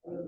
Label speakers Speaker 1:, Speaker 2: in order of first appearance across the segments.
Speaker 1: यहाँ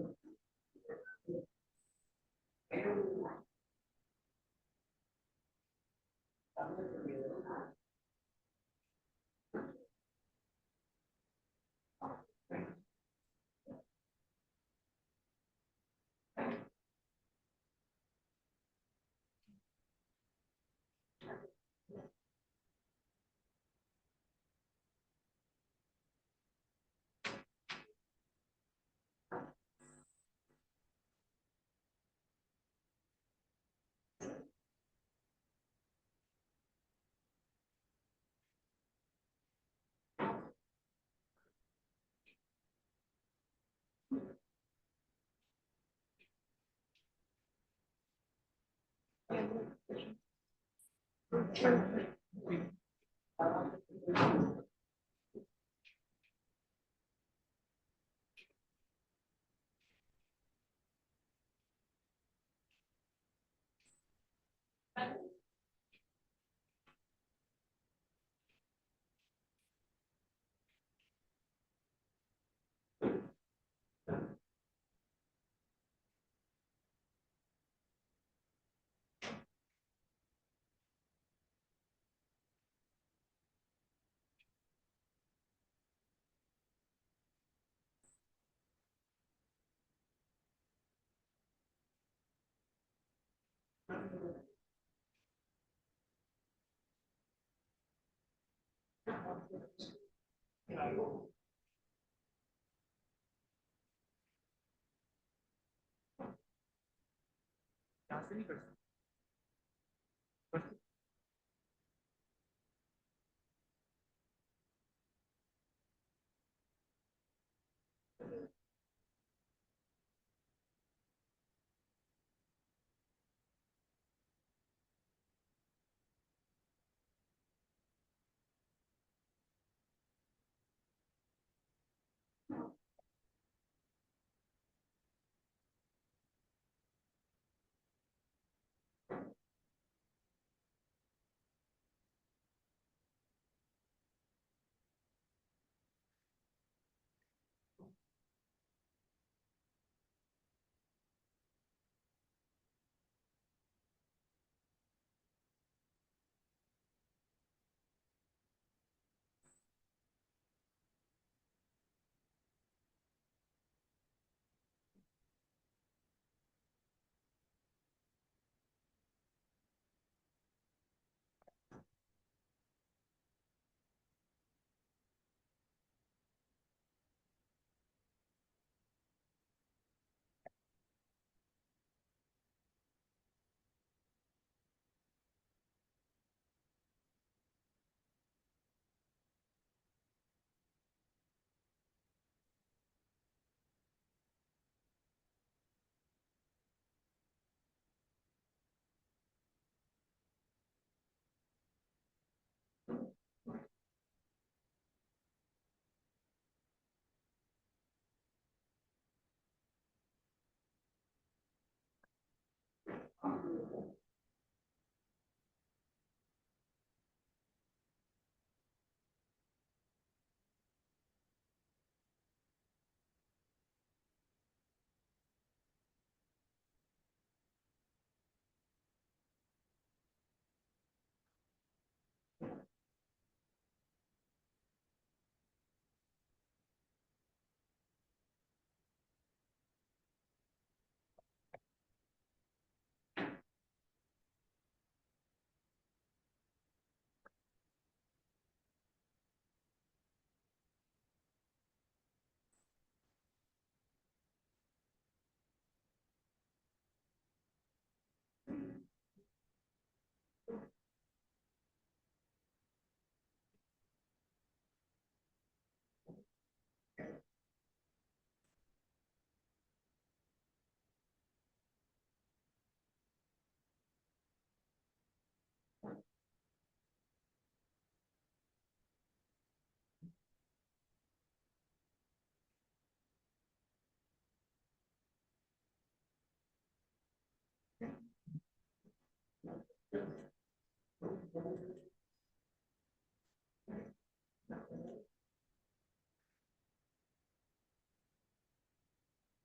Speaker 1: से नहीं कर सकते।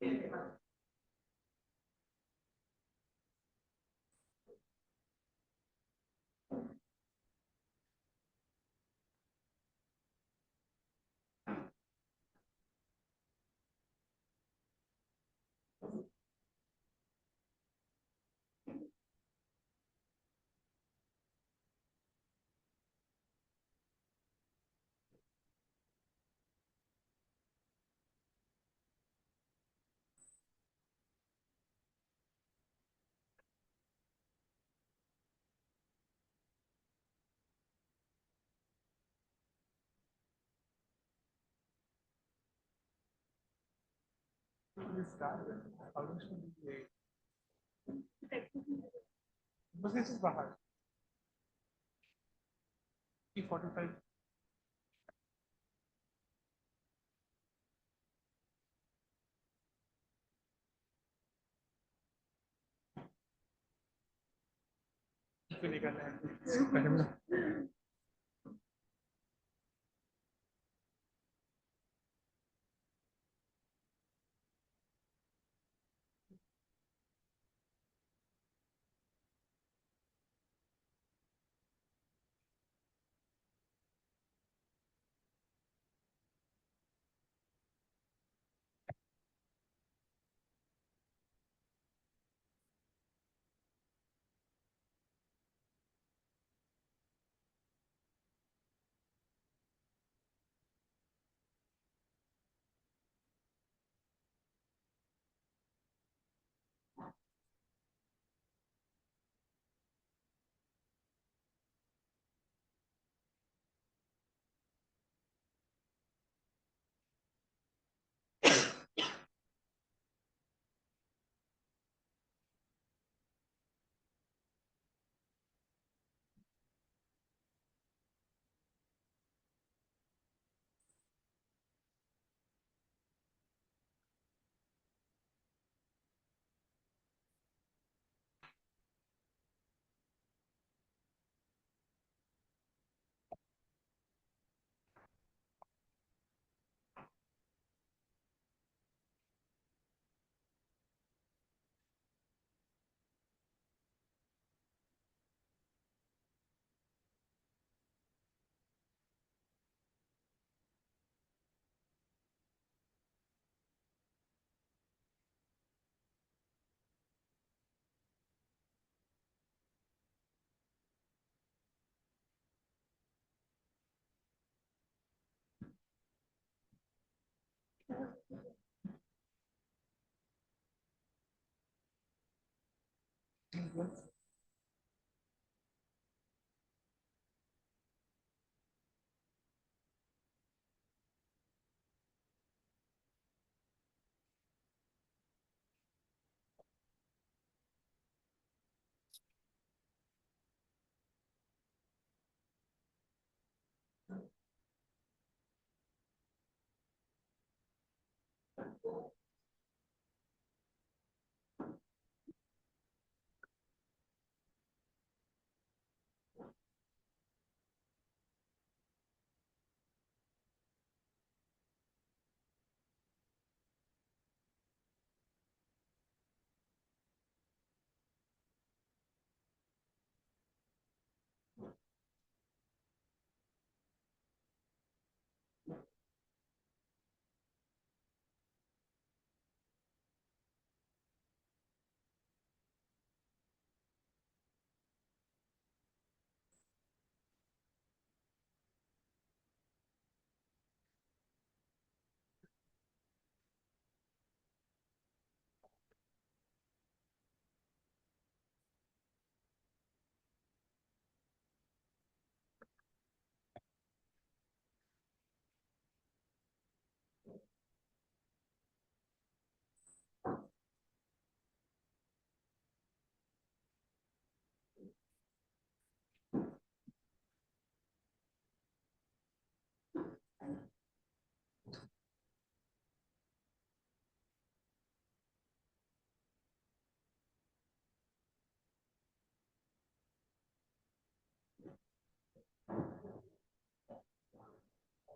Speaker 1: This guy, almost बस ये बाहर E45 क्यों निकालना है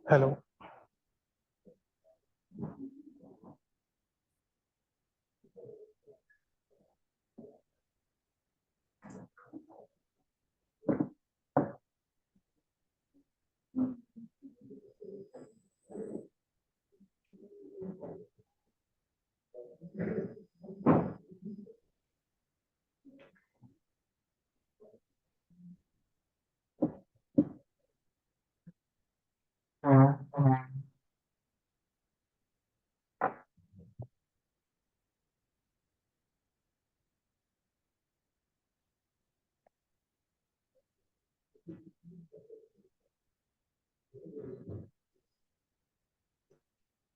Speaker 1: hello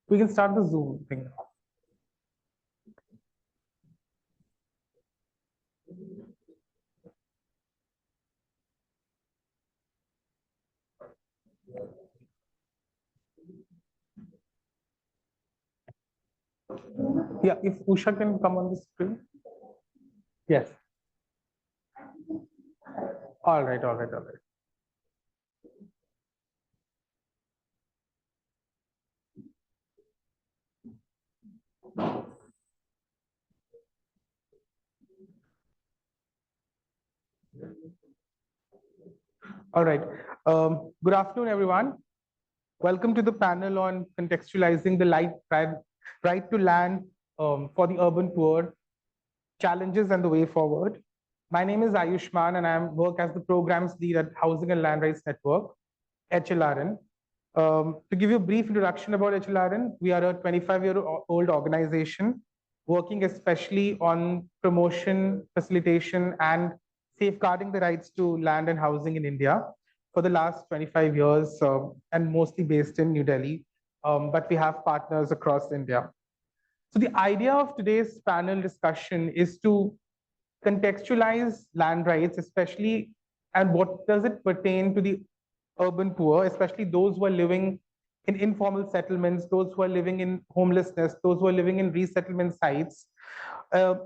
Speaker 1: We can start the Zoom thing now. Yeah, if Usha can come on the screen. Yes. All right, all right, all right. All right. Good afternoon, everyone. Welcome to the panel on contextualizing the right to land for the urban poor, challenges and the way forward. My name is Ayushman, and I work as the programs lead at Housing and Land Rights Network, HLRN. To give you a brief introduction about HLRN, we are a 25-year-old organization working especially on promotion, facilitation, and safeguarding the rights to land and housing in India for the last 25 years, and mostly based in New Delhi, but we have partners across India. So the idea of today's panel discussion is to contextualize land rights, especially, and what does it pertain to the urban poor, especially those who are living in informal settlements, those who are living in homelessness, those who are living in resettlement sites,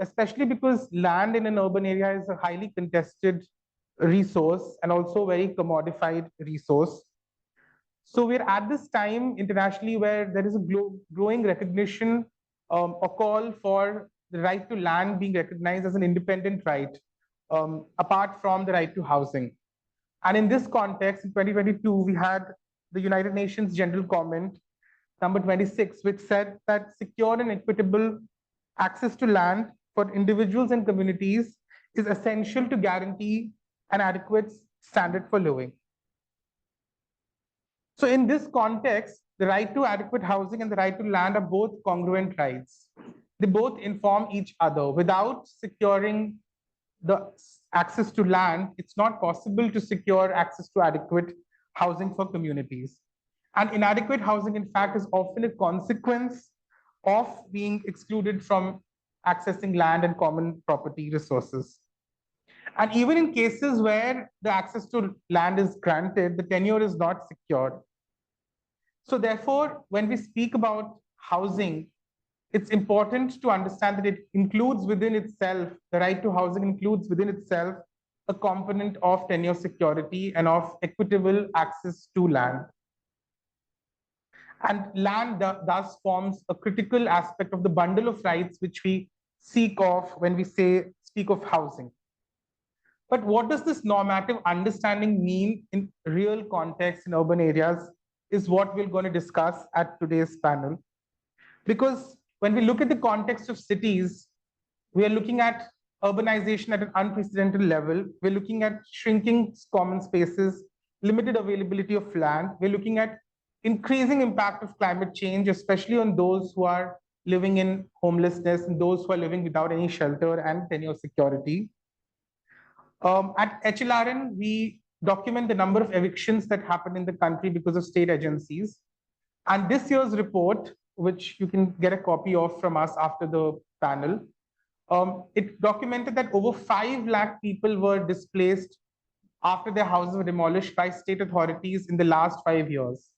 Speaker 1: especially because land in an urban area is a highly contested resource and also very commodified resource. So we're at this time internationally where there is a growing recognition, a call for the right to land being recognized as an independent right, apart from the right to housing. And in this context, in 2022, we had the United Nations General Comment number 26, which said that secure and equitable access to land for individuals and communities is essential to guarantee an adequate standard for living. So in this context, the right to adequate housing and the right to land are both congruent rights. They both inform each other. Without securing the access to land, it's not possible to secure access to adequate housing for communities. And inadequate housing, in fact, is often a consequence of being excluded from accessing land and common property resources. And even in cases where the access to land is granted, the tenure is not secured. So therefore, when we speak about housing, it's important to understand that it includes within itself, the right to housing includes within itself a component of tenure security and of equitable access to land. And land thus forms a critical aspect of the bundle of rights which we seek of when we speak of housing. But what does this normative understanding mean in real context in urban areas is what we're going to discuss at today's panel. Because when we look at the context of cities, we are looking at urbanization at an unprecedented level. We're looking at shrinking common spaces, limited availability of land. We're looking at increasing impact of climate change, especially on those who are living in homelessness and those who are living without any shelter and tenure security. At HLRN, we document the number of evictions that happen in the country because of state agencies. And this year's report, which you can get a copy of from us after the panel, it documented that over 5 lakh people were displaced after their houses were demolished by state authorities in the last 5 years.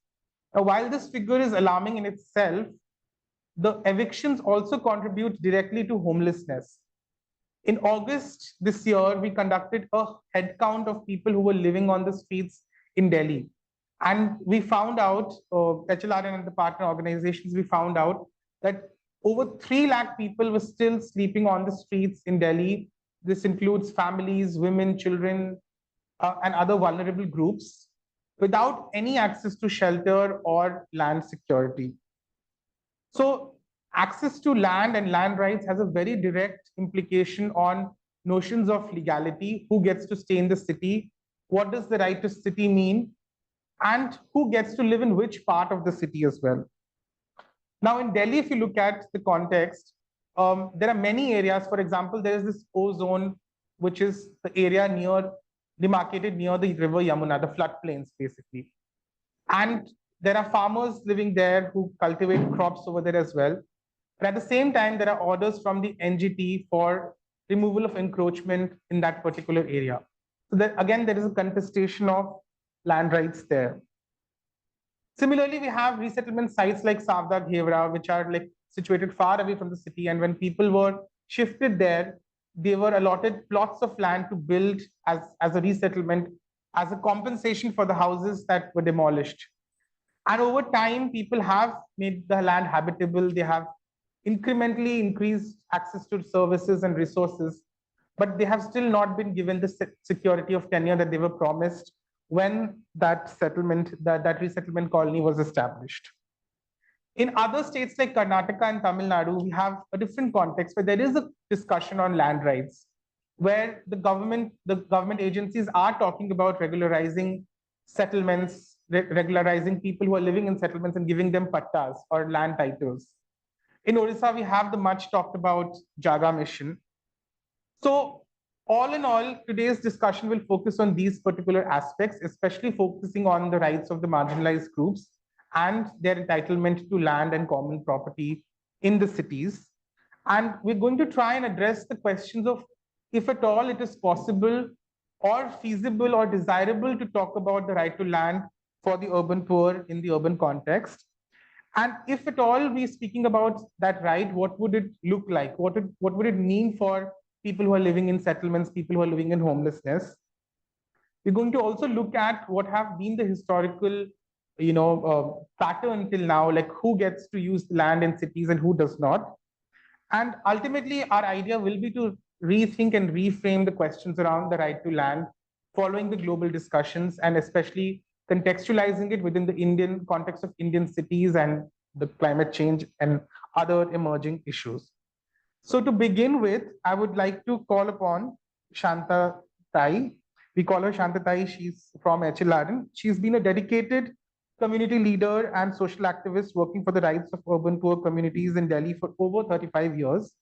Speaker 1: Now, while this figure is alarming in itself, the evictions also contribute directly to homelessness. In August this year, we conducted a head count of people who were living on the streets in Delhi. And we found out, HLRN and the partner organizations, we found out that over 3 lakh people were still sleeping on the streets in Delhi. This includes families, women, children, and other vulnerable groups without any access to shelter or land security. So access to land and land rights has a very direct implication on notions of legality, who gets to stay in the city, what does the right to city mean, and who gets to live in which part of the city as well. Now in Delhi, if you look at the context, there are many areas. For example, there is this O zone, which is the area near demarcated near the river Yamuna, the floodplains basically. And there are farmers living there who cultivate crops over there as well. But at the same time, there are orders from the NGT for removal of encroachment in that particular area. So that again, there is a contestation of land rights there. Similarly, we have resettlement sites like Savda Ghevra, which are like situated far away from the city. And when people were shifted there, they were allotted plots of land to build as a resettlement, as a compensation for the houses that were demolished. And over time, people have made the land habitable. They have incrementally increased access to services and resources, but they have still not been given the security of tenure that they were promised when that settlement, that resettlement colony was established. In other states like Karnataka and Tamil Nadu, we have a different context where there is a discussion on land rights, where the government agencies are talking about regularizing settlements, regularizing people who are living in settlements and giving them pattas or land titles. In Odisha, we have the much talked about Jaga mission. So all in all, today's discussion will focus on these particular aspects, especially focusing on the rights of the marginalized groups and their entitlement to land and common property in the cities. And we're going to try and address the questions of if at all it is possible or feasible or desirable to talk about the right to land for the urban poor in the urban context. And if at all we're speaking about that right, what would it look like? What would it mean for people who are living in settlements, people who are living in homelessness? We're going to also look at what have been the historical, pattern till now, like who gets to use land in cities and who does not. And ultimately, our idea will be to rethink and reframe the questions around the right to land following the global discussions and especially contextualizing it within the Indian context of Indian cities and the climate change and other emerging issues. So to begin with, I would like to call upon Shanta Tai. We call her Shanta Tai. She's from HLRN. She's been a dedicated community leader and social activist working for the rights of urban poor communities in Delhi for over 35 years.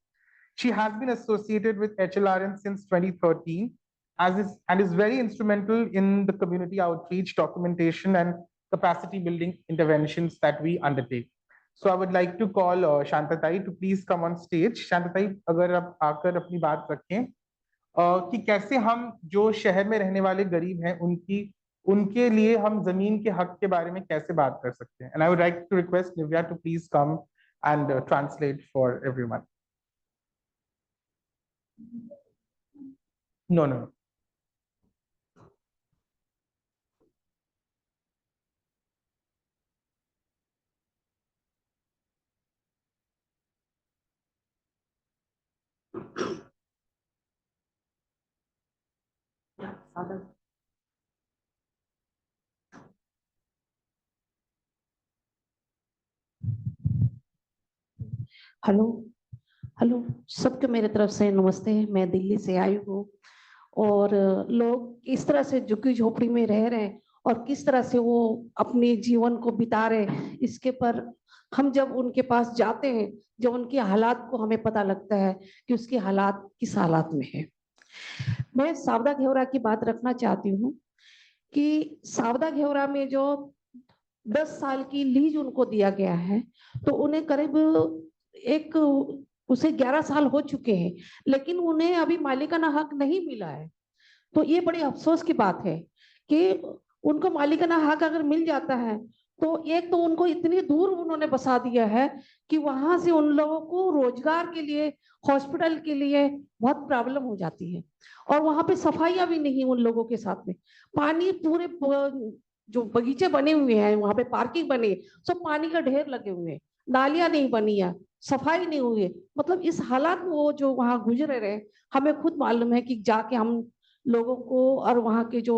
Speaker 1: She has been associated with HLRN since 2013 and is very instrumental in the community outreach, documentation, and capacity building interventions that we undertake. So I would like to call Shantatai to please come on stage. Shantatai, अगर आप आकर अपनी बात रखें कि कैसे हम जो शहर में रहने वाले गरीब हैं उनके लिए हम जमीन के हक के बारे में कैसे बात कर सकते हैं. And I would like to request Nivya to please come and translate for everyone. No.
Speaker 2: Hello सबके मेरे तरफ से नमस्ते. मैं दिल्ली से आई हूँ और लोग इस तरह से झुग्गी झोपड़ी में रह रहे हैं और किस तरह से वो अपने जीवन को बिता रहे हैं, इसके पर हम जब उनके पास जाते हैं, जब उनके हालात को हमें पता लगता है कि उसके हालात किस हालात में है. मैं सावदा घेवरा की बात रखना चाहती हूँ कि सावदा घेवरा में जो 10 साल की लीज उनको दिया गया है, तो उन्हें करीब उसे 11 साल हो चुके हैं, लेकिन उन्हें अभी मालिकाना हक नहीं मिला है. तो ये बड़ी अफसोस की बात है कि उनको मालिकाना हक अगर मिल जाता है तो एक तो उनको इतनी दूर उन्होंने बसा दिया है कि वहां से उन लोगों को रोजगार के लिए, हॉस्पिटल के लिए बहुत प्रॉब्लम हो जाती है. और वहां पे सफाइयां भी नहीं उन लोगों के साथ में. पानी पूरे जो बगीचे बने हुए हैं, वहां पे पार्किंग बनी, सब पानी का ढेर लगे हुए हैं, नालियां नहीं बनी है, सफाई नहीं हुई है. मतलब इस हालात में वो जो वहां गुजरे रहे, हमें खुद मालूम है कि जाके हम लोगों को और वहां के जो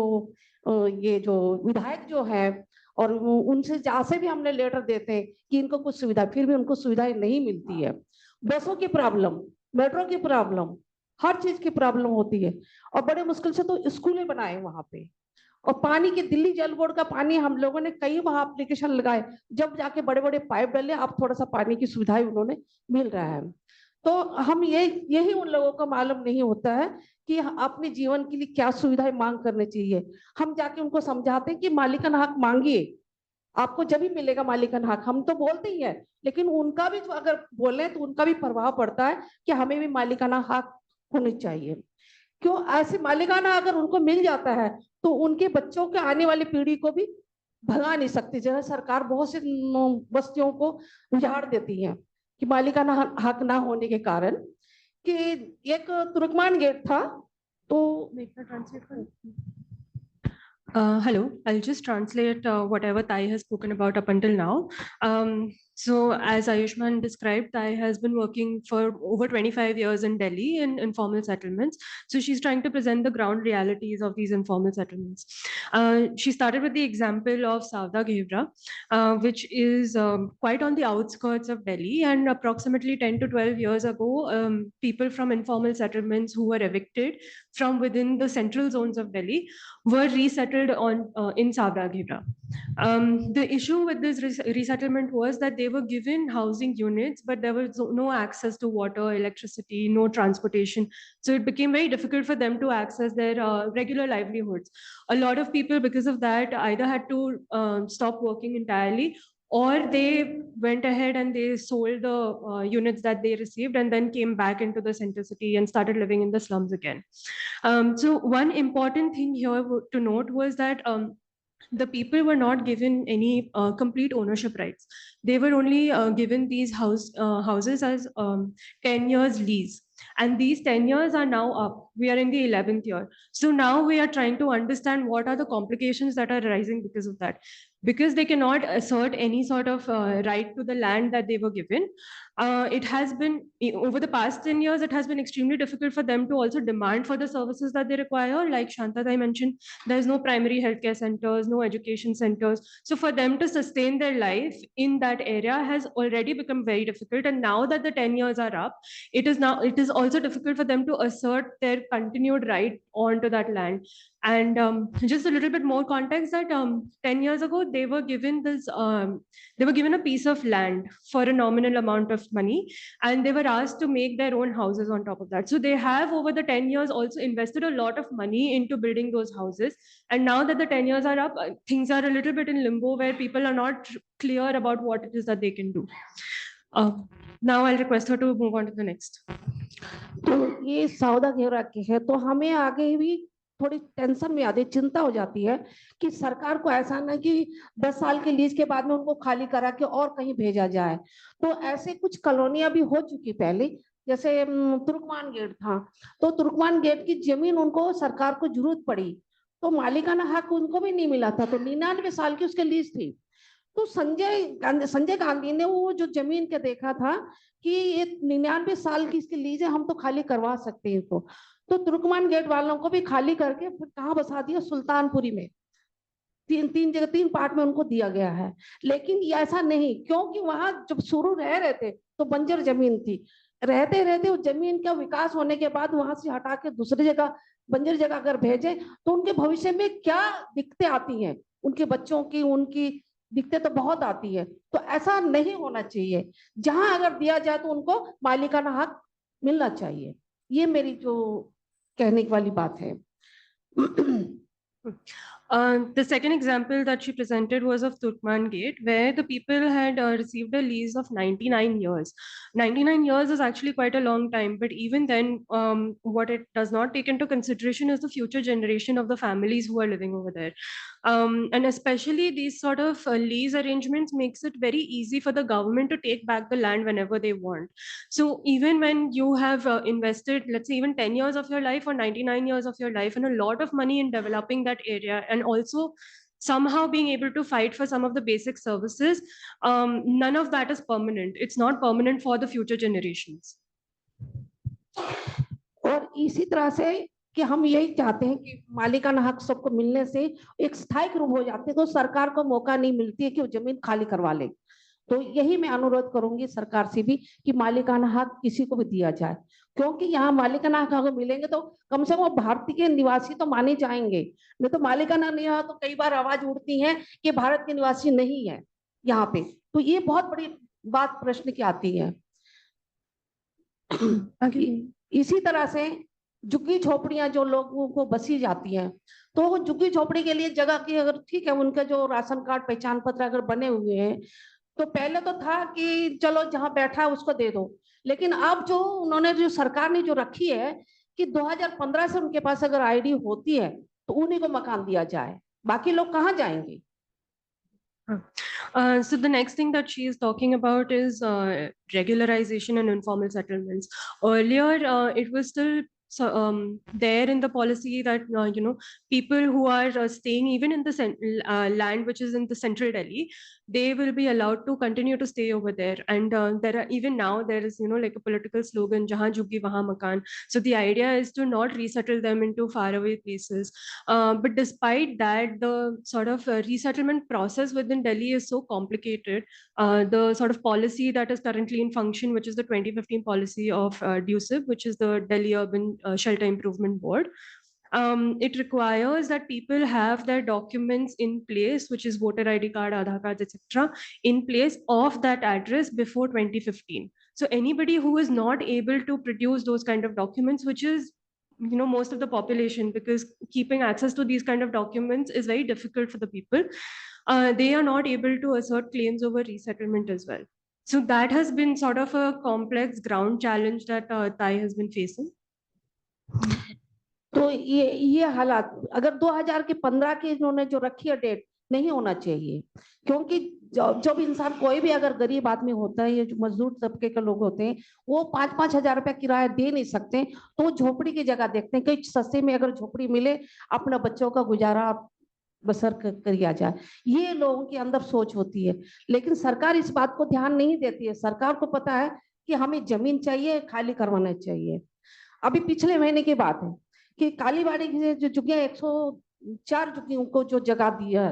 Speaker 2: ये जो विधायक जो है और उनसे जहाँ से भी हमने लेटर देते हैं कि इनको कुछ सुविधा, फिर भी उनको सुविधाएं नहीं मिलती है. बसों की प्रॉब्लम, मेट्रो की प्रॉब्लम, हर चीज की प्रॉब्लम होती है. और बड़े मुश्किल से तो स्कूलें बनाए वहां पे. और पानी की, दिल्ली जल बोर्ड का पानी हम लोगों ने कई वहां एप्लीकेशन लगाए, जब जाके बड़े बड़े पाइप डाले, अब थोड़ा सा पानी की सुविधाएं उन्होंने मिल रहा है. तो हम यही उन लोगों को मालूम नहीं होता है कि अपने जीवन के लिए क्या सुविधाएं मांग करनी चाहिए। हम जाके उनको समझाते हैं कि मालिकाना हक मांगिए, आपको जब भी मिलेगा मालिकाना हक। हम तो बोलते ही है, लेकिन उनका भी अगर बोले तो उनका भी प्रभाव पड़ता है कि हमें भी मालिकाना हक होनी चाहिए। क्यों? ऐसे मालिकाना अगर उनको मिल जाता है तो उनके बच्चों के आने वाली पीढ़ी को भी भगा नहीं सकती। जो है सरकार बहुत सी बस्तियों को उजाड़ देती है कि मालिकाना हक ना होने के कारण। कि एक तुर्कमान गेट था, तो
Speaker 3: Hello, I'll just translate whatever Tai has spoken about up until now. So as Ayushman described, Tai has been working for over 25 years in Delhi in informal settlements. So she's trying to present the ground realities of these informal settlements. She started with the example of Savda Ghevra, which is quite on the outskirts of Delhi. And approximately 10 to 12 years ago, people from informal settlements who were evicted from within the central zones of Delhi were resettled in Savda Ghebra. The issue with this resettlement was that they were given housing units, but there was no access to water, electricity, no transportation. So it became very difficult for them to access their regular livelihoods. A lot of people, because of that, either had to stop working entirely, or they went ahead and they sold the units that they received and then came back into the center city and started living in the slums again. So one important thing here to note was that the people were not given any complete ownership rights. They were only given these houses as 10 years lease. And these 10 years are now up. We are in the 11th year. So now we are trying to understand what are the complications that are arising because of that. Because they cannot assert any sort of right to the land that they were given. It has been, over the past 10 years, it has been extremely difficult for them to also demand for the services that they require. Like Shantatai mentioned, there's no primary healthcare centers, no education centers. So for them to sustain their life in that area has already become very difficult. And now that the 10 years are up, it is also difficult for them to assert their continued right onto that land. And just a little bit more context that 10 years ago, they were given a piece of land for a nominal amount of money, and they were asked to make their own houses on top of that. So they have over the 10 years also invested a lot of money into building those houses. And now that the 10 years are up, things are a little bit in limbo where people are not clear about what it is that they can do. Now I'll request her to move on to the next.
Speaker 2: तो ये सौदा घेरा की है, तो हमें आगे भी थोड़ी टेंशन में आती, चिंता हो जाती है कि सरकार को ऐसा ना कि 10 साल के लीज के बाद में उनको खाली करा के और कहीं भेजा जाए। तो ऐसे कुछ कॉलोनियां भी हो चुकी पहले, जैसे तुर्कमान गेट था, तो तुर्कमान गेट की जमीन उनको सरकार को जरूरत पड़ी, तो मालिकाना हक उनको भी नहीं मिला था, तो 99 साल की उसके लीज थी। तो संजय गांधी ने वो जो जमीन के देखा था कि ये 99 साल की इसकी लीज है, हम तो खाली करवा सकते हैं इसको। तो तुर्कमान गेट वालों को भी खाली करके फिर कहाँ बसा दिया? सुल्तानपुरी में। तीन जगह 3 पार्ट में उनको दिया गया है। लेकिन ये ऐसा नहीं, क्योंकि वहां जब शुरू रह रहे थे तो बंजर जमीन थी, रहते रहते वो जमीन का विकास होने के बाद वहां से हटा के दूसरी जगह बंजर जगह अगर भेजे तो उनके भविष्य में क्या दिक्कतें आती हैं, उनके बच्चों की, उनकी दिक्कतें तो बहुत आती है। तो ऐसा नहीं होना चाहिए, जहां अगर दिया जाए तो उनको मालिकाना हक मिलना चाहिए। ये मेरी जो कहने वाली बात है।
Speaker 3: The second example that she presented was of Turkman Gate, where the people had received a lease of 99 years. 99 years is actually quite a long time, but even then, what it does not take into consideration is the future generation of the families who are living over there. And especially these sort of lease arrangements makes it very easy for the government to take back the land whenever they want. So even when you have invested, let's say even 10 years of your life or 99 years of your life and a lot of money in developing that area, and also somehow being able to fight for some of the basic services, none of that is permanent. It's not permanent for the future generations.
Speaker 2: और इसी तरह से कि हम यही चाहते हैं कि मालिकाना हक सबको मिलने से एक स्थायी रूप हो जाते हैं, तो सरकार को मौका नहीं मिलती है कि वो जमीन खाली करवा ले। तो यही मैं अनुरोध करूंगी सरकार से भी कि मालिकाना हक किसी को भी दिया जाए, क्योंकि यहाँ मालिकाना हक अगर मिलेंगे तो कम से कम भारत के निवासी तो माने जाएंगे। नहीं तो मालिकाना नहीं है तो कई बार आवाज उठती है कि भारत के निवासी नहीं है यहाँ पे, तो ये बहुत बड़ी बात प्रश्न की आती है। इसी तरह से झुग्गी झोपड़ियां जो लोगों को बसी जाती हैं, तो वो झुग्गी झोपड़ी के लिए जगह की अगर ठीक है, उनका जो राशन कार्ड पहचान पत्र अगर बने हुए हैं, तो पहले तो था कि चलो जहां बैठा है उसको दे दो, लेकिन अब जो उन्होंने जो सरकार ने जो रखी है कि 2015 से उनके पास अगर आईडी होती है तो उन्हीं को मकान दिया जाए, बाकी लोग कहाँ जाएंगे?
Speaker 3: So the next thing that she is talking about is regularization and informal settlements. Earlier, it was still there in the policy that people who are staying even in the land which is in the central Delhi, they will be allowed to continue to stay over there. And there are even now there is like a political slogan, "Jahan juggi wahan makan." So the idea is to not resettle them into faraway places. But despite that, the sort of resettlement process within Delhi is so complicated. The sort of policy that is currently in function, which is the 2015 policy of DUSIB, which is the Delhi Urban Shelter Improvement Board, it requires that people have their documents in place, which is voter ID card, Aadhaar cards, etc., in place of that address before 2015. So anybody who is not able to produce those kind of documents, which is most of the population, because keeping access to these kind of documents is very difficult for the people, they are not able to assert claims over resettlement as well. So that has been sort of a complex ground challenge that Thai has been facing.
Speaker 2: तो ये हालात अगर 2015 की इन्होंने जो रखी है date, नहीं होना चाहिए, क्योंकि जब इंसान कोई भी अगर गरीब आदमी होता है या जो मजदूर तबके के लोग होते हैं, वो 5-5 हजार रुपया किराया दे नहीं सकते, तो झोपड़ी की जगह देखते हैं कि सस्ते में अगर झोपड़ी मिले, अपना बच्चों का गुजारा बसर करिया जाए, ये लोगों के अंदर सोच होती है। लेकिन सरकार इस बात को ध्यान नहीं देती है। सरकार को पता है कि हमें जमीन चाहिए, खाली करवाना चाहिए। अभी पिछले महीने की बात है कि कालीबाड़ी की जो झुग्गियां 104 झुग्गियों को जो जगह दिया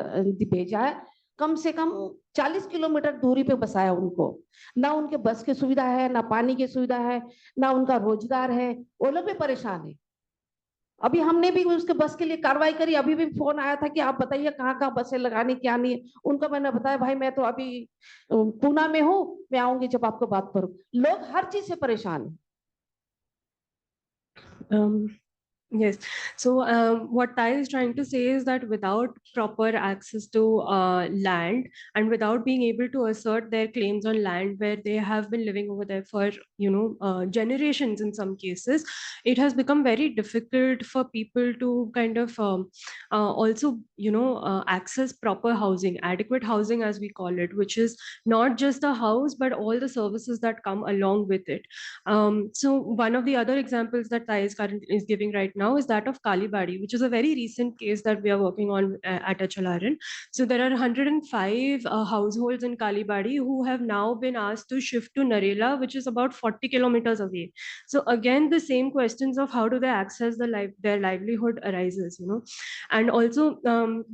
Speaker 2: भेजा है, कम से कम 40 किलोमीटर दूरी पे बसाया उनको, ना उनके बस की सुविधा है, ना पानी की सुविधा है, ना उनका रोजगार है, वो लोग भी परेशान है। अभी हमने भी उसके बस के लिए कार्रवाई करी, अभी भी फोन आया था कि आप बताइए कहाँ कहाँ बसें लगानी, क्या नहीं। उनको मैंने बताया भाई मैं तो अभी पूना में हूँ, मैं आऊंगी जब आपको बात करूँ। लोग हर चीज से परेशान है।
Speaker 3: Yes. So what Tai is trying to say is that without proper access to land and without being able to assert their claims on land where they have been living over there for generations in some cases, it has become very difficult for people to kind of also access proper housing, adequate housing as we call it, which is not just a house but all the services that come along with it. So one of the other examples that Tai is currently giving right now is that of Kalibadi, which is a very recent case that we are working on at HLRN. So there are 105 households in Kalibadi who have now been asked to shift to Narela, which is about 40 kilometers away. So again, the same questions of how do they access their livelihood arises, and also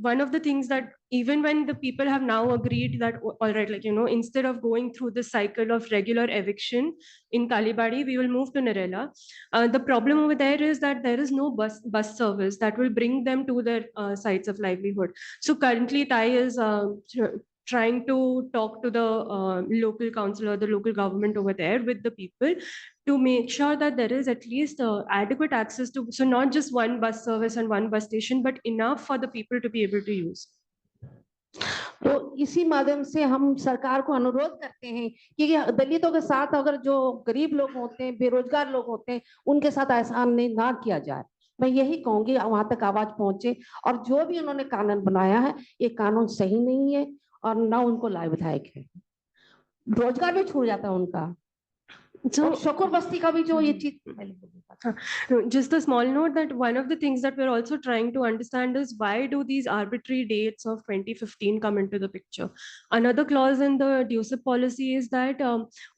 Speaker 3: one of the things that even when the people have now agreed that all right, instead of going through the cycle of regular eviction in Kalibadi, we will move to Narela. The problem over there is that there is no bus service that will bring them to their sites of livelihood. So currently, Thai is trying to talk to the local council or the local government over there with the people to make sure that there is at least adequate access to, so not just one bus service and one bus station, but enough for the people to be able to use.
Speaker 2: तो इसी माध्यम से हम सरकार को अनुरोध करते हैं कि दलितों के साथ अगर जो गरीब लोग होते हैं, बेरोजगार लोग होते हैं, उनके साथ ऐसा ना किया जाए। मैं यही कहूंगी वहां तक आवाज पहुंचे, और जो भी उन्होंने कानून बनाया है, ये कानून सही नहीं है और ना उनको लाभदायक है। रोजगार भी छूट जाता है उनका। So Shakur Basti का भी जो ये चीज,
Speaker 3: just a small note that one of the things that we're also trying to understand is why do these arbitrary dates of 2015 come into the picture? Another clause in the DUSIP policy is that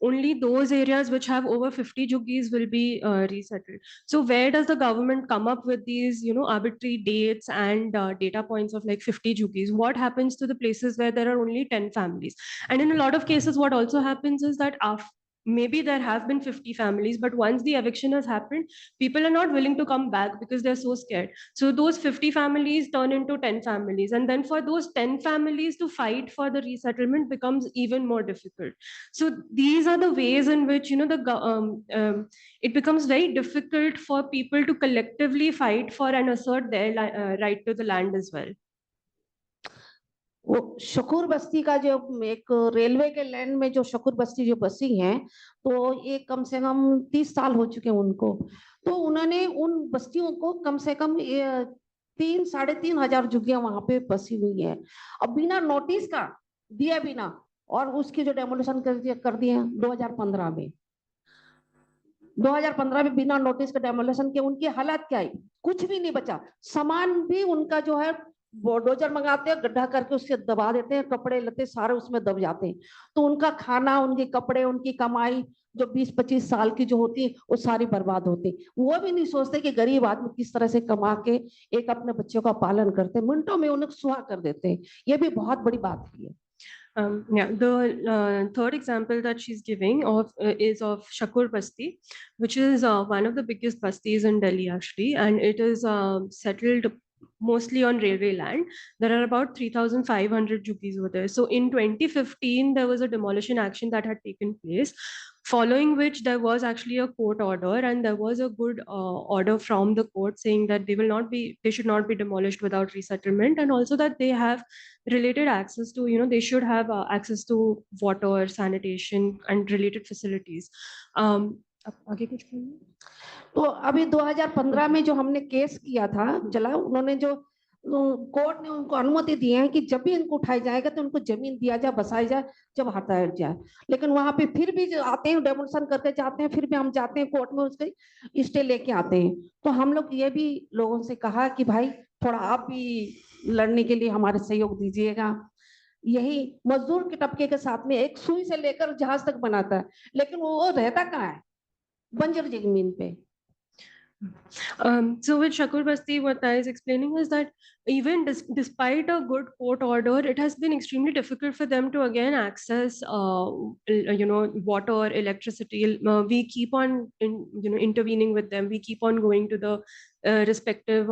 Speaker 3: only those areas which have over 50 juggies will be resettled. So where does the government come up with these, arbitrary dates and data points of like 50 juggies? What happens to the places where there are only 10 families? And in a lot of cases, what also happens is that after maybe there have been 50 families, but once the eviction has happened, people are not willing to come back because they're so scared. So those 50 families turn into 10 families. And then for those 10 families to fight for the resettlement becomes even more difficult. So these are the ways in which, it becomes very difficult for people to collectively fight for and assert their right to the land as well.
Speaker 2: वो शकूर बस्ती का जो एक railway के land में जो शकूर बस्ती जो बसी है, तो ये कम से कम 30 साल हो चुके हैं उनको। तो उन्होंने उन बस्तियों को कम से कम 3-3,500 झुग्गियां वहां पे बसी हुई है, अब बिना नोटिस का दिया बिना, और उसकी जो डेमोलिशन कर दिए 2015 में। 2015 में बिना नोटिस के डेमोलिशन के उनकी हालत क्या है, कुछ भी नहीं बचा। सामान भी उनका जो है बुलडोजर मंगाते हैं, गड्ढा करके उससे दबा देते हैं, कपड़े लत्ते सारे उसमें दब जाते हैं। तो उनका खाना, उनके कपड़े, उनकी कमाई जो 20-25 साल की जो होती है वो सारी बर्बाद होती है। वो भी नहीं सोचते कि गरीब आदमी किस तरह से कमा के एक अपने बच्चों का पालन करते हैं, मिनटों में उन्हें सुहा कर देते हैं। ये भी बहुत बड़ी बात है।
Speaker 3: Yeah, the third example that she's giving of is of Shakur Basti, which is one of the biggest bastis in Delhi actually, and it is settled mostly on railway land. There are about 3,500 jugis over there. So in 2015, there was a demolition action that had taken place, following which there was actually a court order, and there was a good order from the court saying that they should not be demolished without resettlement, and also that they have related access to, they should have access to water, sanitation, and related facilities. आगे कुछ बोलिए।
Speaker 2: तो अभी 2015 में जो हमने case किया था चला, उन्होंने जो कोर्ट ने उनको अनुमति दी है कि जब भी इनको उठाया जाएगा तो उनको जमीन दिया जाए, बसाई जाए, जब हटाया जाए। लेकिन वहां पे फिर भी जो आते हैं डेमोलिशन करके जाते हैं, फिर भी हम जाते हैं कोर्ट में उसके स्टे लेके आते हैं। तो हम लोग ये भी लोगों से कहा कि भाई थोड़ा आप भी लड़ने के लिए हमारे सहयोग दीजिएगा। यही मजदूर के तबके के साथ में एक सुई से लेकर जहाज तक बनाता है, लेकिन वो रहता कहाँ है? बंजर जमीन पे।
Speaker 3: So with Shakur Basti, what I is explaining is that even despite a good court order, it has been extremely difficult for them to again access, water, electricity. We keep on, intervening with them. We keep on going to the respective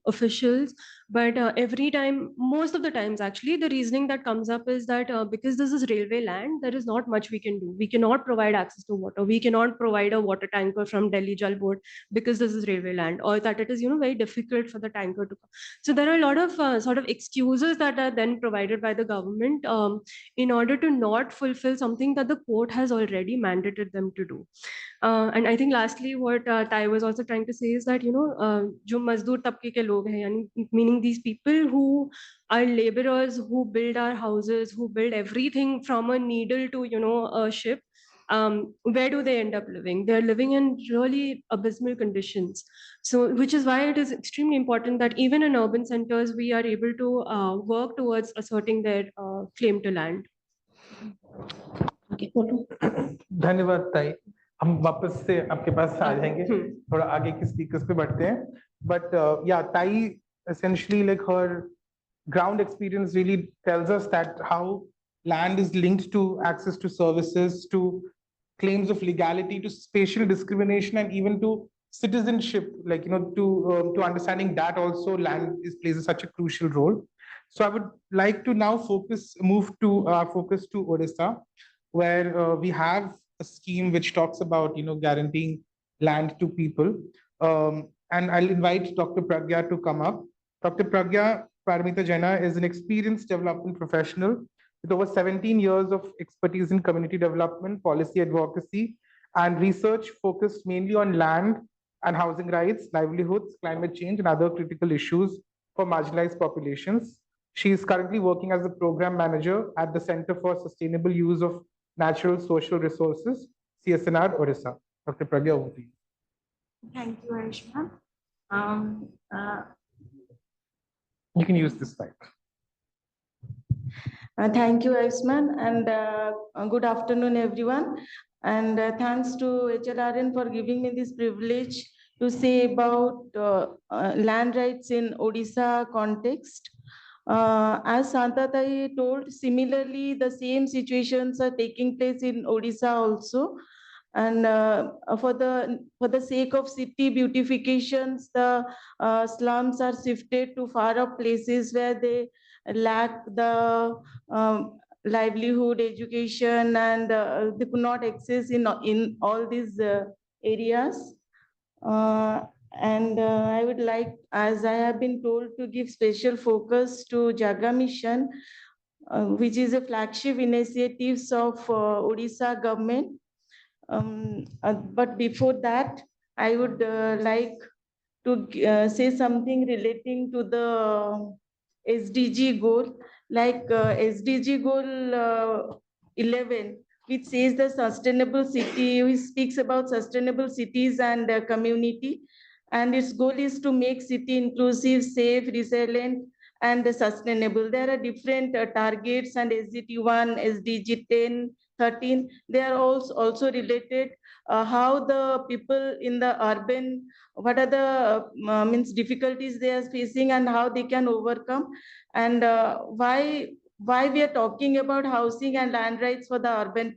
Speaker 3: officials, but every time, most of the times actually, the reasoning that comes up is that because this is railway land, there is not much we can do. We cannot provide access to water. We cannot provide a water tanker from Delhi Jal Board because this is railway land, or that it is very difficult for the tanker to come. So there are a lot of sort of excuses that are then provided by the government in order to not fulfill something that the court has already mandated them to do. And I think lastly what Tai was also trying to say is that जो मजदूर तबके के लोग हैं, यानी meaning these people who are laborers, who build our houses, who build everything from a needle to a ship, where do they end up living? They're living in really abysmal conditions. So, which is why it is extremely important that even in urban centers, we are able to work towards asserting their claim to land.
Speaker 1: धन्यवाद ताई। हम वापस से आपके पास आ जाएंगे, थोड़ा आगे की स्पीकर्स पे बढ़ते हैं। But yeah, Tai essentially, like, her ground experience really tells us that how land is linked to access to services, to claims of legality, to spatial discrimination, and even to citizenship. Like, to understanding that also land plays such a crucial role. So I would like to now move to our focus to Odisha, where we have a scheme which talks about guaranteeing land to people. And I'll invite Dr. Pragya to come up. Dr. Pragya Paramita Jaina is an experienced development professional with over 17 years of expertise in community development, policy advocacy, and research focused mainly on land and housing rights, livelihoods, climate change, and other critical issues for marginalized populations. She is currently working as a program manager at the Center for Sustainable Use of Natural Social Resources, CSNR, Odisha. Dr. Pragya, over to you.
Speaker 4: Thank you, Ayushman.
Speaker 1: You can use this slide.
Speaker 4: Thank you, Ayushman, and good afternoon, everyone. And thanks to HLRN for giving me this privilege to say about land rights in Odisha context. As Santatai told, similarly, the same situations are taking place in Odisha also. And for the sake of city beautifications, the slums are shifted to far off places where they lack the livelihood, education, and they could not access in all these areas. Uh, and I would like, as I have been told, to give special focus to Jaga Mission, which is a flagship initiatives of Odisha government. But before that, I would like to say something relating to the SDG goal, like SDG goal 11, which says the sustainable city, which speaks about sustainable cities and community. And its goal is to make city inclusive, safe, resilient, and sustainable. There are different targets, and SDG 1, SDG 10, 13. They are also related how the people in the urban, what are the means difficulties they are facing and how they can overcome, and why we are talking about housing and land rights for the urban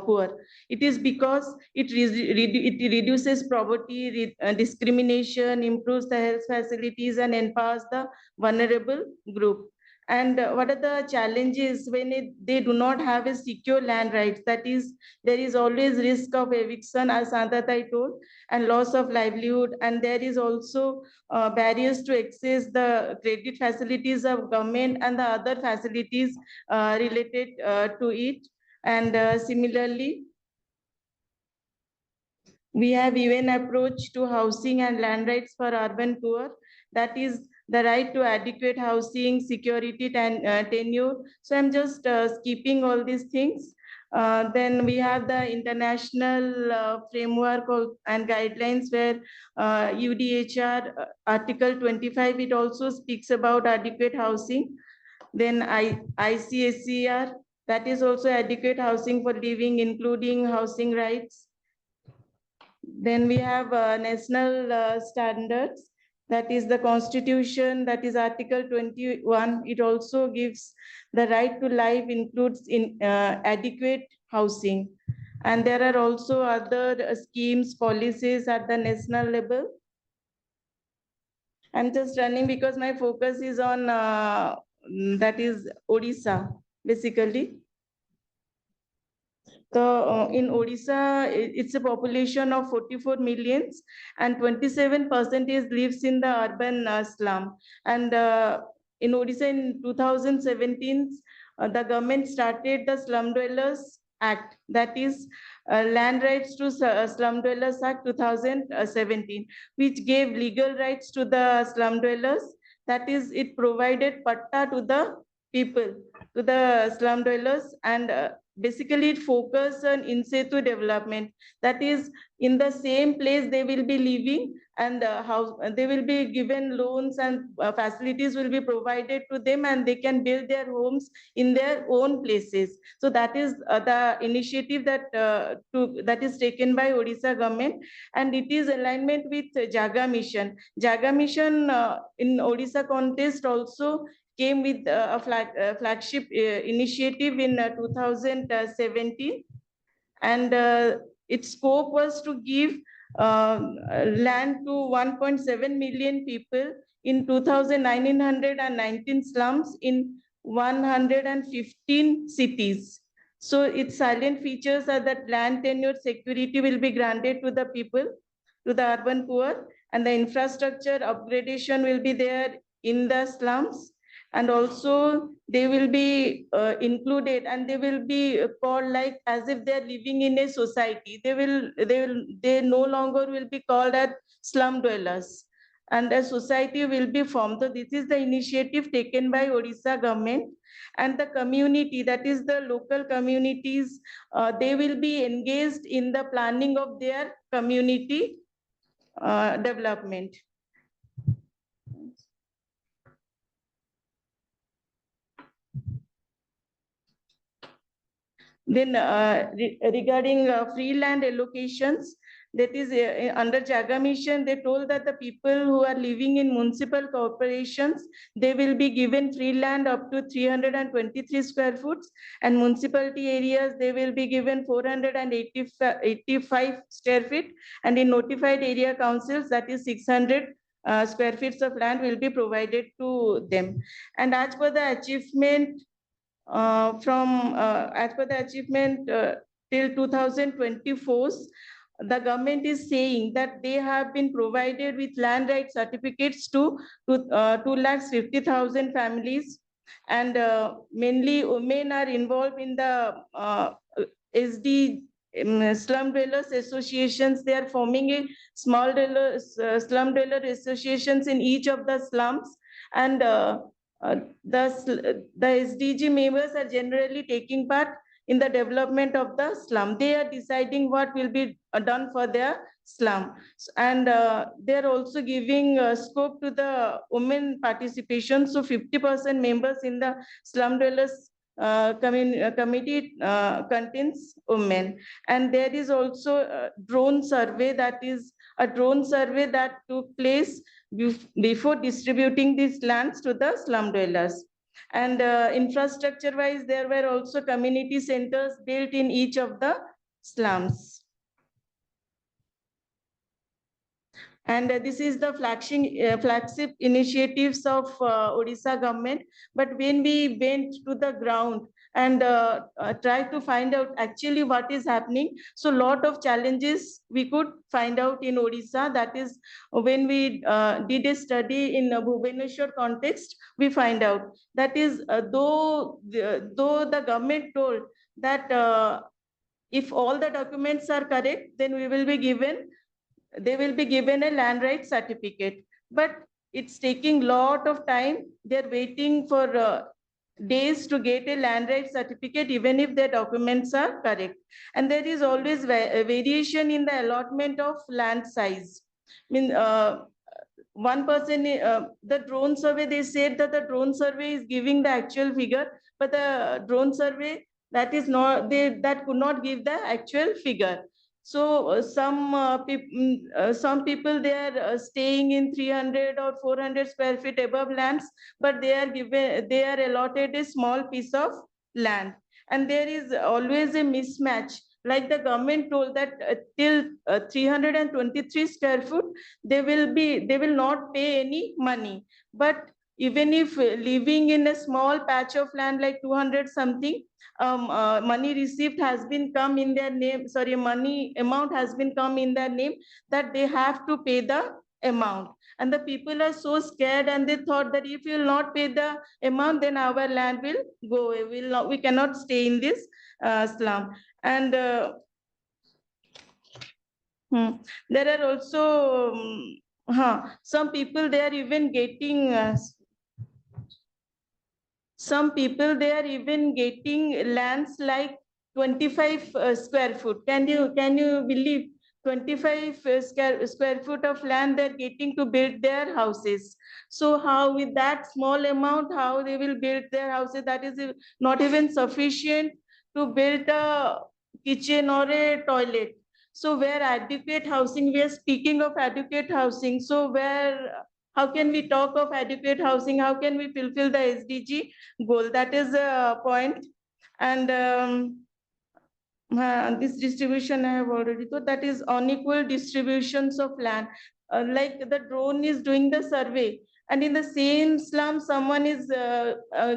Speaker 4: poor. It is because it reduces poverty, discrimination, improves the health facilities, and empowers the vulnerable group. And what are the challenges when they do not have a secure land rights? That is, there is always risk of eviction, as Santatai told, and loss of livelihood. And there is also barriers to access the credit facilities of government and the other facilities related to it. And similarly, we have even approach to housing and land rights for urban poor. That is the right to adequate housing, security, and tenure. So I'm just skipping all these things. Then we have the international framework and guidelines where UDHR Article 25, it also speaks about adequate housing. Then ICSCR, that is also adequate housing for living, including housing rights. Then we have national standards, that is the constitution, that is article 21. It also gives the right to life, includes in adequate housing. And there are also other schemes, policies at the national level. I'm just running because my focus is on that is Odisha, basically. So in Odisha, it's a population of 44 millions, and 27% lives in the urban slum. And in Odisha in 2017, the government started the Slum Dwellers Act, that is Land Rights to Slum Dwellers Act 2017, which gave legal rights to the slum dwellers. That is, it provided patta to the people, to the slum dwellers, and basically it focuses on in situ development. That is, in the same place they will be living, and they will be given loans, and facilities will be provided to them, and they can build their homes in their own places. So that is the initiative that is taken by Odisha government, and it is alignment with Jaga Mission. Jaga Mission in Odisha context also came with a flagship initiative in 2017, and its scope was to give land to 1.7 million people in 2,919 slums in 115 cities. So its silent features are that land tenure security will be granted to the people, to the urban poor, and the infrastructure upgradation will be there in the slums, and also they will be included, and they will be called like as if they're living in a society. They no longer will be called as slum dwellers, and a society will be formed. So this is the initiative taken by Odisha government, and the community, that is the local communities, they will be engaged in the planning of their community development. Then regarding free land allocations, that is under Jaga Mission, they told that the people who are living in municipal corporations, they will be given free land up to 323 square feet, and municipality areas, they will be given 485 square feet, and in notified area councils, that is 600 square feet of land will be provided to them. And as per the achievement till 2024, the government is saying that they have been provided with land right certificates to 250,000 families, and mainly women are involved in the SD slum dwellers associations. They are forming a small slum dweller associations in each of the slums, and the SDG members are generally taking part in the development of the slum. They are deciding what will be done for their slum, and they are also giving scope to the women participation. So 50% members in the slum dwellers committee contains women. And there is also a drone survey, that is a drone survey that took place before distributing these lands to the slum dwellers. And infrastructure wise, there were also community centers built in each of the slums. And this is the flagship initiatives of Odisha government. But when we went to the ground and try to find out actually what is happening, so a lot of challenges we could find out in Odisha. That is when we did a study in Bhubaneswar context, we find out that is though the government told that if all the documents are correct, then they will be given a land right certificate. But it's taking lot of time. They're waiting for days to get a land right certificate, even if their documents are correct. And there is always a variation in the allotment of land size. I mean, one person, the drone survey, they said that the drone survey is giving the actual figure, but the drone survey that is not, that could not give the actual figure. So some people, they are staying in 300 or 400 square feet above lands, but they are allotted a small piece of land, and there is always a mismatch. Like the government told that till 323 square foot, they will not pay any money. But even if living in a small patch of land like 200 something, money received has been come in their name, sorry, money amount has been come in their name, that they have to pay the amount. And the people are so scared, and they thought that if you will not pay the amount, then our land will go away. We cannot stay in this slum. And there are also some people, they are even getting some people, they are even getting lands like 25 square foot. Can you believe 25 square foot of land they're getting to build their houses? So how with that small amount, how they will build their houses? That is not even sufficient to build a kitchen or a toilet. So where adequate housing, we are speaking of adequate housing. So how can we talk of adequate housing? How can we fulfill the SDG goal? That is a point. And this distribution I have already thought, that is unequal distributions of land. Like the drone is doing the survey, and in the same slum, someone is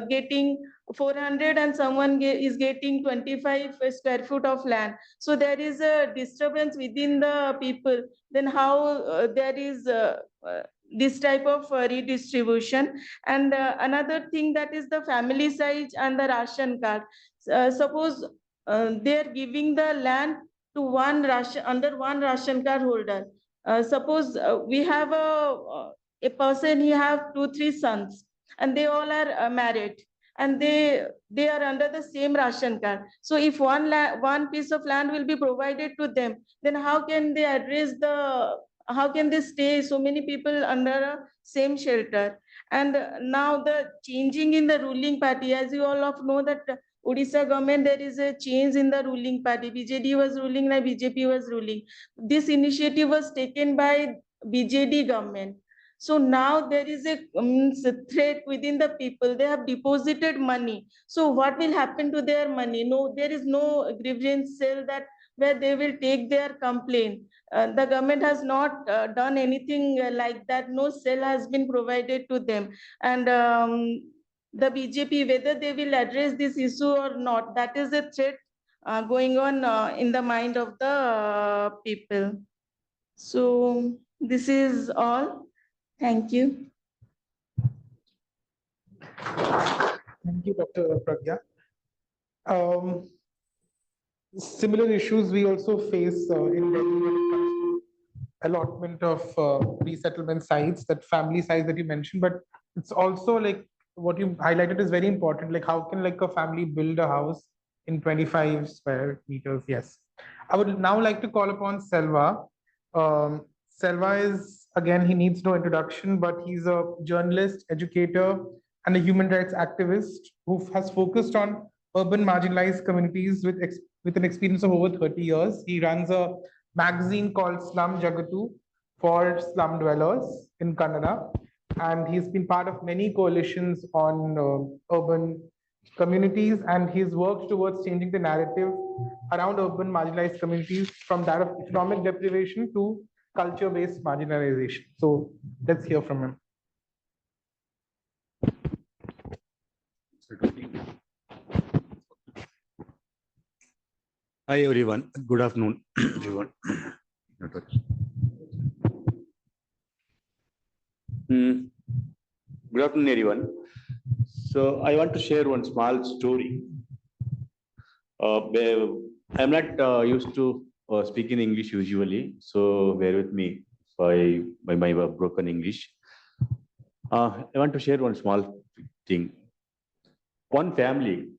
Speaker 4: getting 400 and someone is getting 25 square foot of land. So there is a disturbance within the people. Then how there is this type of redistribution? And another thing, that is the family size and the ration card. Suppose they are giving the land to under one ration card holder. Suppose we have a person, he have 2-3 sons, and they all are married, and they are under the same ration card. So if one piece of land will be provided to them, then how can they how can they stay so many people under a same shelter? And now the changing in the ruling party, as you all of know that Odisha government, there is a change in the ruling party. BJD was ruling, now BJP was ruling. This initiative was taken by BJD government. So now there is a threat within the people. They have deposited money. So what will happen to their money? No, there is no grievance cell that where they will take their complaint. The government has not done anything like that. No cell has been provided to them. And the BJP, whether they will address this issue or not, that is a threat going on in the mind of the people. So this is all. Thank you.
Speaker 1: Thank you, Dr. Pragya. Similar issues we also face in Delhi when it comes to allotment of resettlement sites, that family size that you mentioned, but it's also like what you highlighted is very important. Like how can like a family build a house in 25 square meters? Yes. I would now like to call upon Selva. Selva is, again, he needs no introduction, but he's a journalist, educator, and a human rights activist who has focused on urban marginalized communities with an experience of over 30 years. He runs a magazine called Slum Jagatu for slum dwellers in Kannada. And he's been part of many coalitions on urban communities, and he's worked towards changing the narrative around urban marginalized communities from that of economic deprivation to culture-based marginalization. So let's hear from him.
Speaker 5: Hi everyone. Good afternoon, everyone. Good afternoon, everyone. So I want to share one small story. I'm not used to speak in English usually, so bear with me by my broken English. I want to share one small thing. One family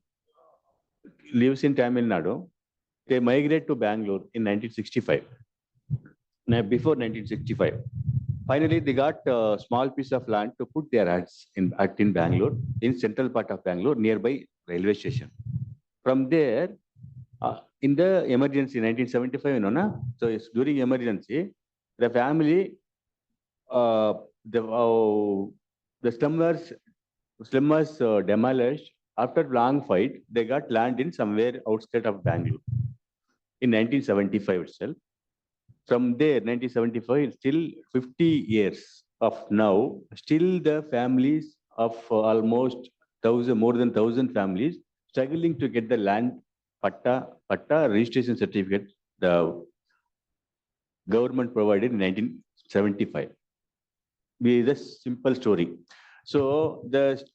Speaker 5: lives in Tamil Nadu. They migrate to Bangalore in 1965. Now, before 1965. Finally, they got a small piece of land to put their huts in Bangalore, in central part of Bangalore, nearby railway station. From there, in the emergency, 1975, you know, na? So it's during emergency, the family, the slummers demolished. After long fight, they got land in somewhere outskirts of Bangalore in 1975 itself. From there, 1975, still 50 years of now, still the families of almost more than 1,000 families struggling to get the land patta registration certificate the government provided in 1975. Be the simple story. So the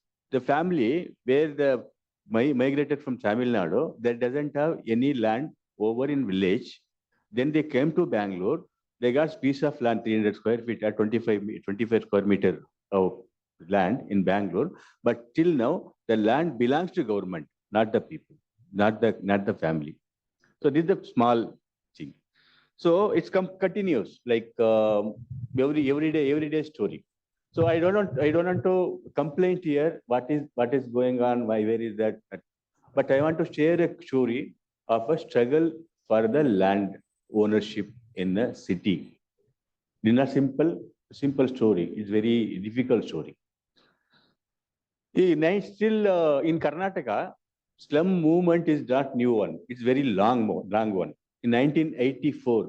Speaker 5: family where the migrated from Tamil Nadu, that doesn't have any land over in village. Then they came to Bangalore. They got a piece of land, 300 square feet at 25 square meter of land in Bangalore. But till now, the land belongs to government, not the people, not the family. So this is a small thing. So it's continuous, like everyday story. So I don't want to complain here. What is going on? Where is that? But I want to share a story of a struggle for the land ownership in the city. It's not simple story. It's very difficult story. Still in Karnataka, slum movement is not new one. It's very long one. In 1984,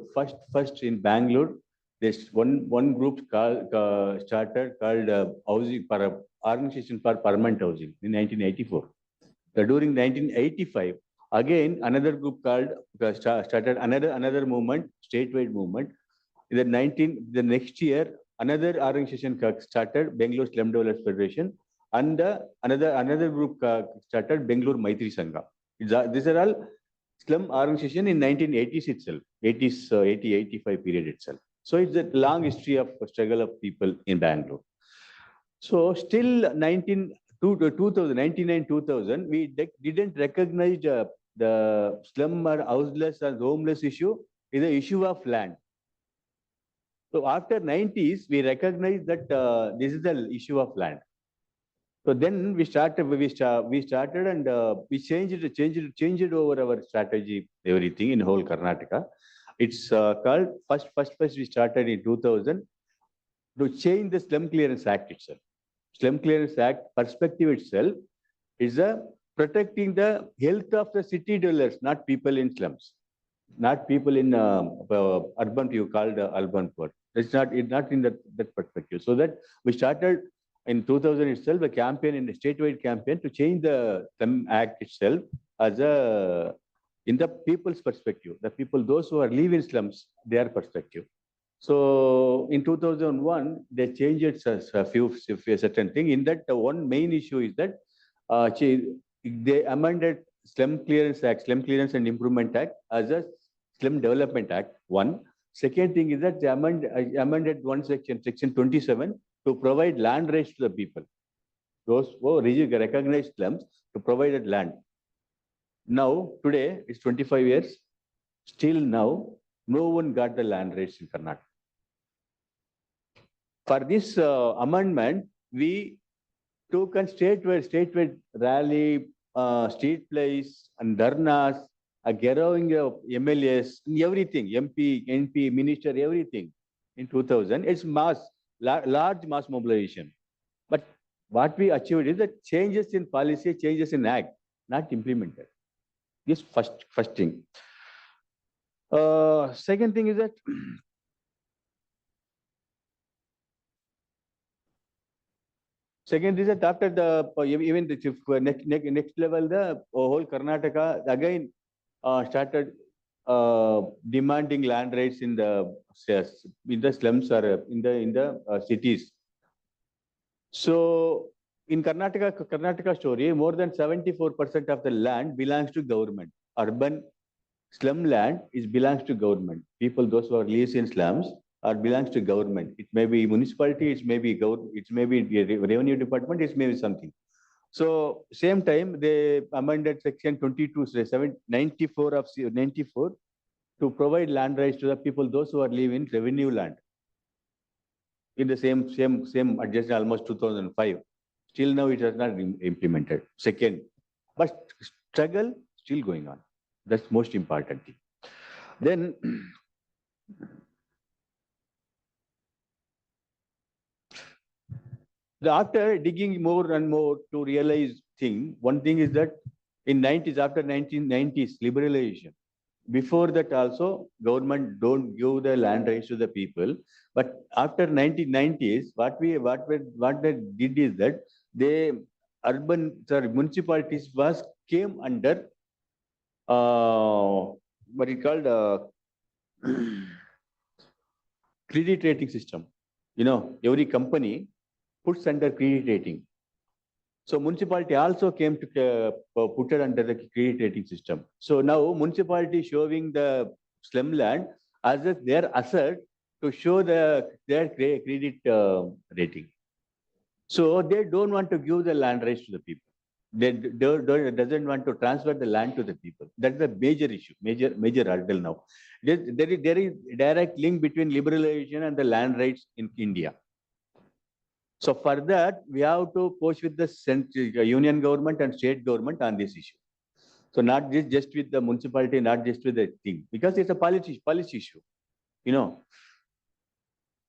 Speaker 5: first in Bangalore, there's one group started called housing for organization for permanent housing in 1984. During 1985, again another group called started another movement, statewide movement. The next year, another organization started, Bangalore Slum Dwellers Federation, and another group started, Bangalore Maitri Sangha. These are all slum organization in 1980s itself, 85 period itself. So it's a long history of struggle of people in Bangalore. So still 2000, we didn't recognize the slum or houseless and homeless issue is the issue of land. So after 90s, we recognize that this is the issue of land. So then we started and we changed over our strategy, everything in whole Karnataka. It's called first we started in 2000 to change the Slum Clearance Act itself. Slum Clearance Act perspective itself is protecting the health of the city dwellers, not people in slums, not people in urban, you called urban poor. It's not in that perspective. So that we started in 2000 itself a campaign, in a statewide campaign to change the Slum Act itself as a in the people's perspective, the people, those who are live in slums, their perspective. So in 2001, they changed it a few certain thing. In that, one main issue is that they amended Slum Clearance Act, Slum Clearance and Improvement Act as a Slum Development Act. One. Second thing is that they amended one section, Section 27, to provide land rights to the people. Those who recognize slums to provide that land. Now, today, it's 25 years. Still now, no one got the land rights in Karnataka. For this amendment, we took a statewide rally, street plays, and dharnas, a gathering of MLAs, everything, MP, NP, minister, everything. In 2000, it's large mass mobilization. But what we achieved is that changes in policy, changes in act, not implemented. This first thing. Second thing is that after the even the next level, the whole Karnataka again started demanding land rights in the slums or in the cities. So in Karnataka story, more than 74% of the land belongs to government. Urban slum land belongs to government. People, those who are lives in slums, belongs to government. It may be municipality, it may be revenue department, it may be something. So same time they amended section 94 of 94 to provide land rights to the people, those who are living in revenue land. In the same adjustment almost 2005. Still now it has not been implemented. Second, but struggle still going on. That's most important thing. Then after digging more and more to realize thing, one thing is that in 90s, after 1990s, liberalization. Before that also, government don't give the land rights to the people. But after 1990s, what they did is that municipalities came under what is called credit rating system. You know, every company puts under credit rating. So municipality also came to put it under the credit rating system. So now municipality showing the slum land as their asset to show their credit rating. So they don't want to give the land rights to the people. They doesn't want to transfer the land to the people. That's the major issue, major hurdle now. There is direct link between liberalization and the land rights in India. So for that, we have to push with the union government and state government on this issue. So not just with the municipality, not just with the thing, because it's a policy issue, you know.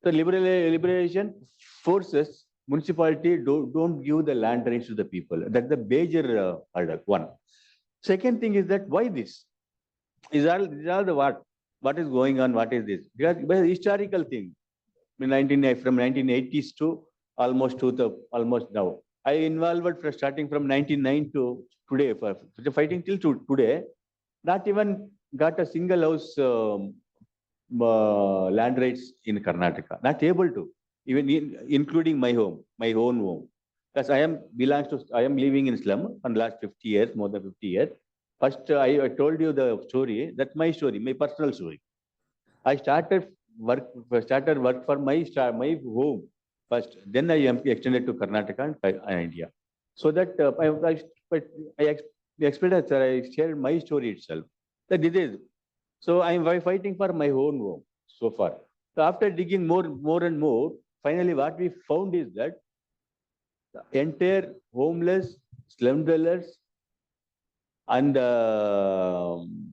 Speaker 5: So liberalization forces municipality don't give the land rights to the people. That's the major hurdle. One. Second thing is that why this? These are the what is going on? What is this? Because historical thing. From 1980s to almost now. I involved starting from 1999 to today, for fighting till today. Not even got a single house land rights in Karnataka. Not able to, even including my own home. Because I am living in slum for the last 50 years, more than 50 years. First, I told you the story. That's my story, my personal story. I started work for my home first. Then I extended to Karnataka and India. So that I explained, I shared my story itself. That this is. So I am fighting for my own home so far. So after digging more and more, finally what we found is that The entire homeless, slum dwellers, and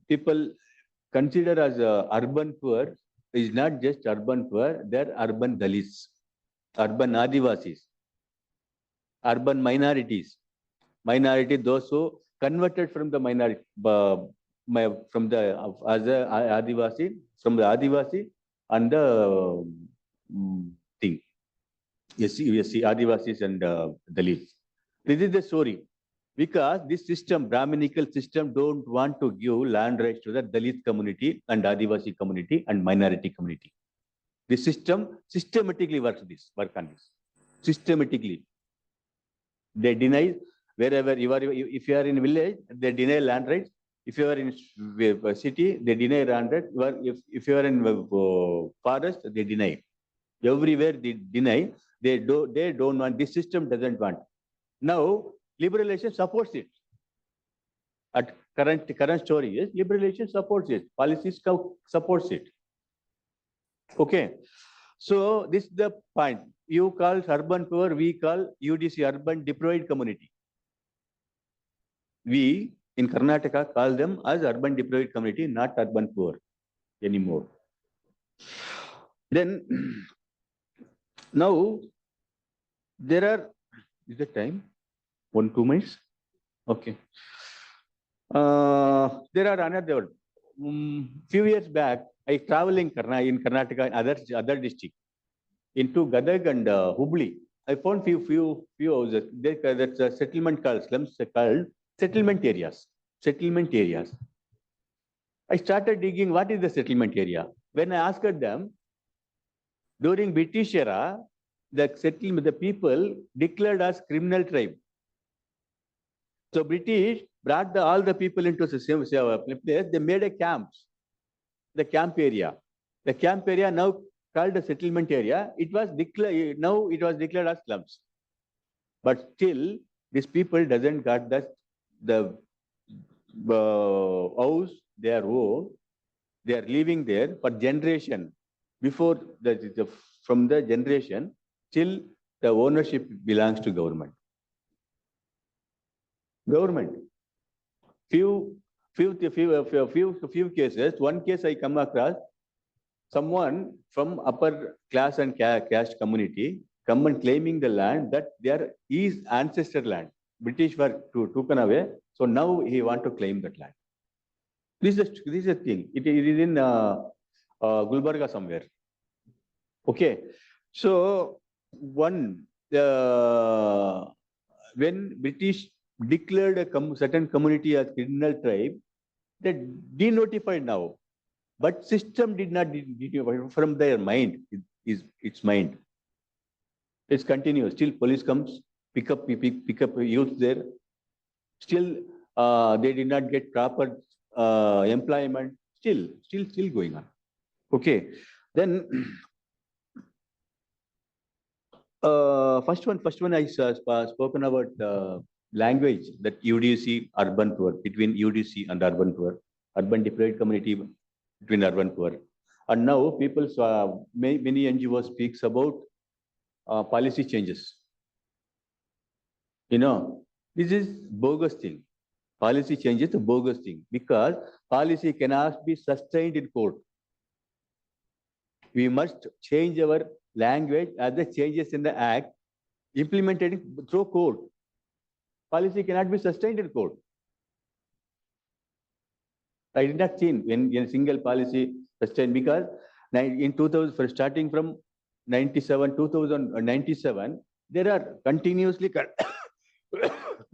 Speaker 5: people considered as urban poor is not just urban poor, they're urban Dalits, urban Adivasis, urban minorities. Minority, those who converted from the minority, from the as a Adivasi, from the Adivasi and the thing. Yes, Adivasis and Dalits. This is the story. Because this system, Brahminical system, don't want to give land rights to the Dalit community and Adivasi community and minority community. The system systematically work on this. Systematically. They deny wherever you are, if you are in village, they deny land rights. If you are in city, they deny land rights. If you are in forest, they deny. Everywhere they deny. They don't want. This system doesn't want. Now, liberalization supports it. At current story is liberalization supports it. Policies supports it. Okay. So this is the point. You call urban poor, we call UDC urban deprived community. We in Karnataka call them as urban deprived community, not urban poor anymore. Then now there are, is the time? 2 minutes? Okay. There are another few years back, I traveled in Karnataka and other districts into Gadag and Hubli. I found few houses. That's a settlement called slums called settlement areas. Settlement areas. I started digging what is the settlement area. When I asked them, during British era, the people declared as criminal tribe. So British brought all the people into the same place. They made a camps, the camp area. The camp area now called a settlement area. It was declared, now it was declared as slums. But still, these people doesn't got the house, their own. They are living there for generation. Before from the generation, still the ownership belongs to government. Government. Few cases. One case I come across, someone from upper class and caste community come and claiming the land that their his ancestor land. British were taken away, so now he want to claim that land. This is a thing. It is in Gulbarga somewhere. Okay, so when British declared a certain community as criminal tribe, they denotified now, but system did not denotify from their mind. Its mind. It's continuous. Still, police comes, pick up youth there. Still, they did not get proper employment. Still going on. Okay, then first one I spoken about language, that UDC urban poor, between UDC and urban poor, urban deprived community between urban poor, and now people many NGOs speaks about policy changes. You know, this is bogus thing. Policy changes is a bogus thing because policy cannot be sustained in court. We must change our language as the changes in the act implemented through court. Policy cannot be sustained in court. I did not see when a single policy sustained because in 2000, starting from 97, 2097, there are continuously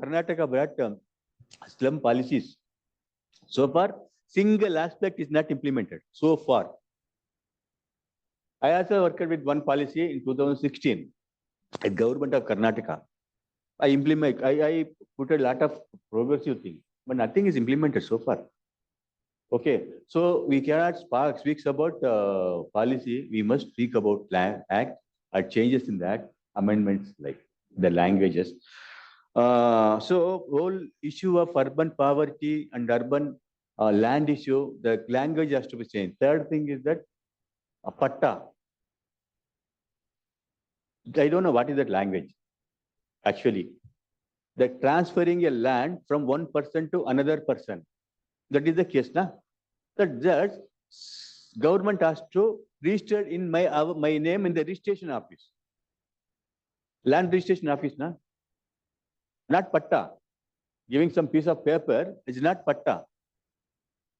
Speaker 5: Karnataka brought slum policies. So far, single aspect is not implemented. So far. I also worked with one policy in 2016 at government of Karnataka. I put a lot of progressive things, but nothing is implemented so far. Okay, so we cannot speak about policy. We must speak about act or changes in the act, amendments like the languages. So whole issue of urban poverty and urban land issue, the language has to be changed. Third thing is that a patta. I don't know what is that language. actually. They're transferring a land from one person to another person. That is the case, na? That government has to register in my name in the registration office. Land registration office, na? Not patta. Giving some piece of paper is not patta.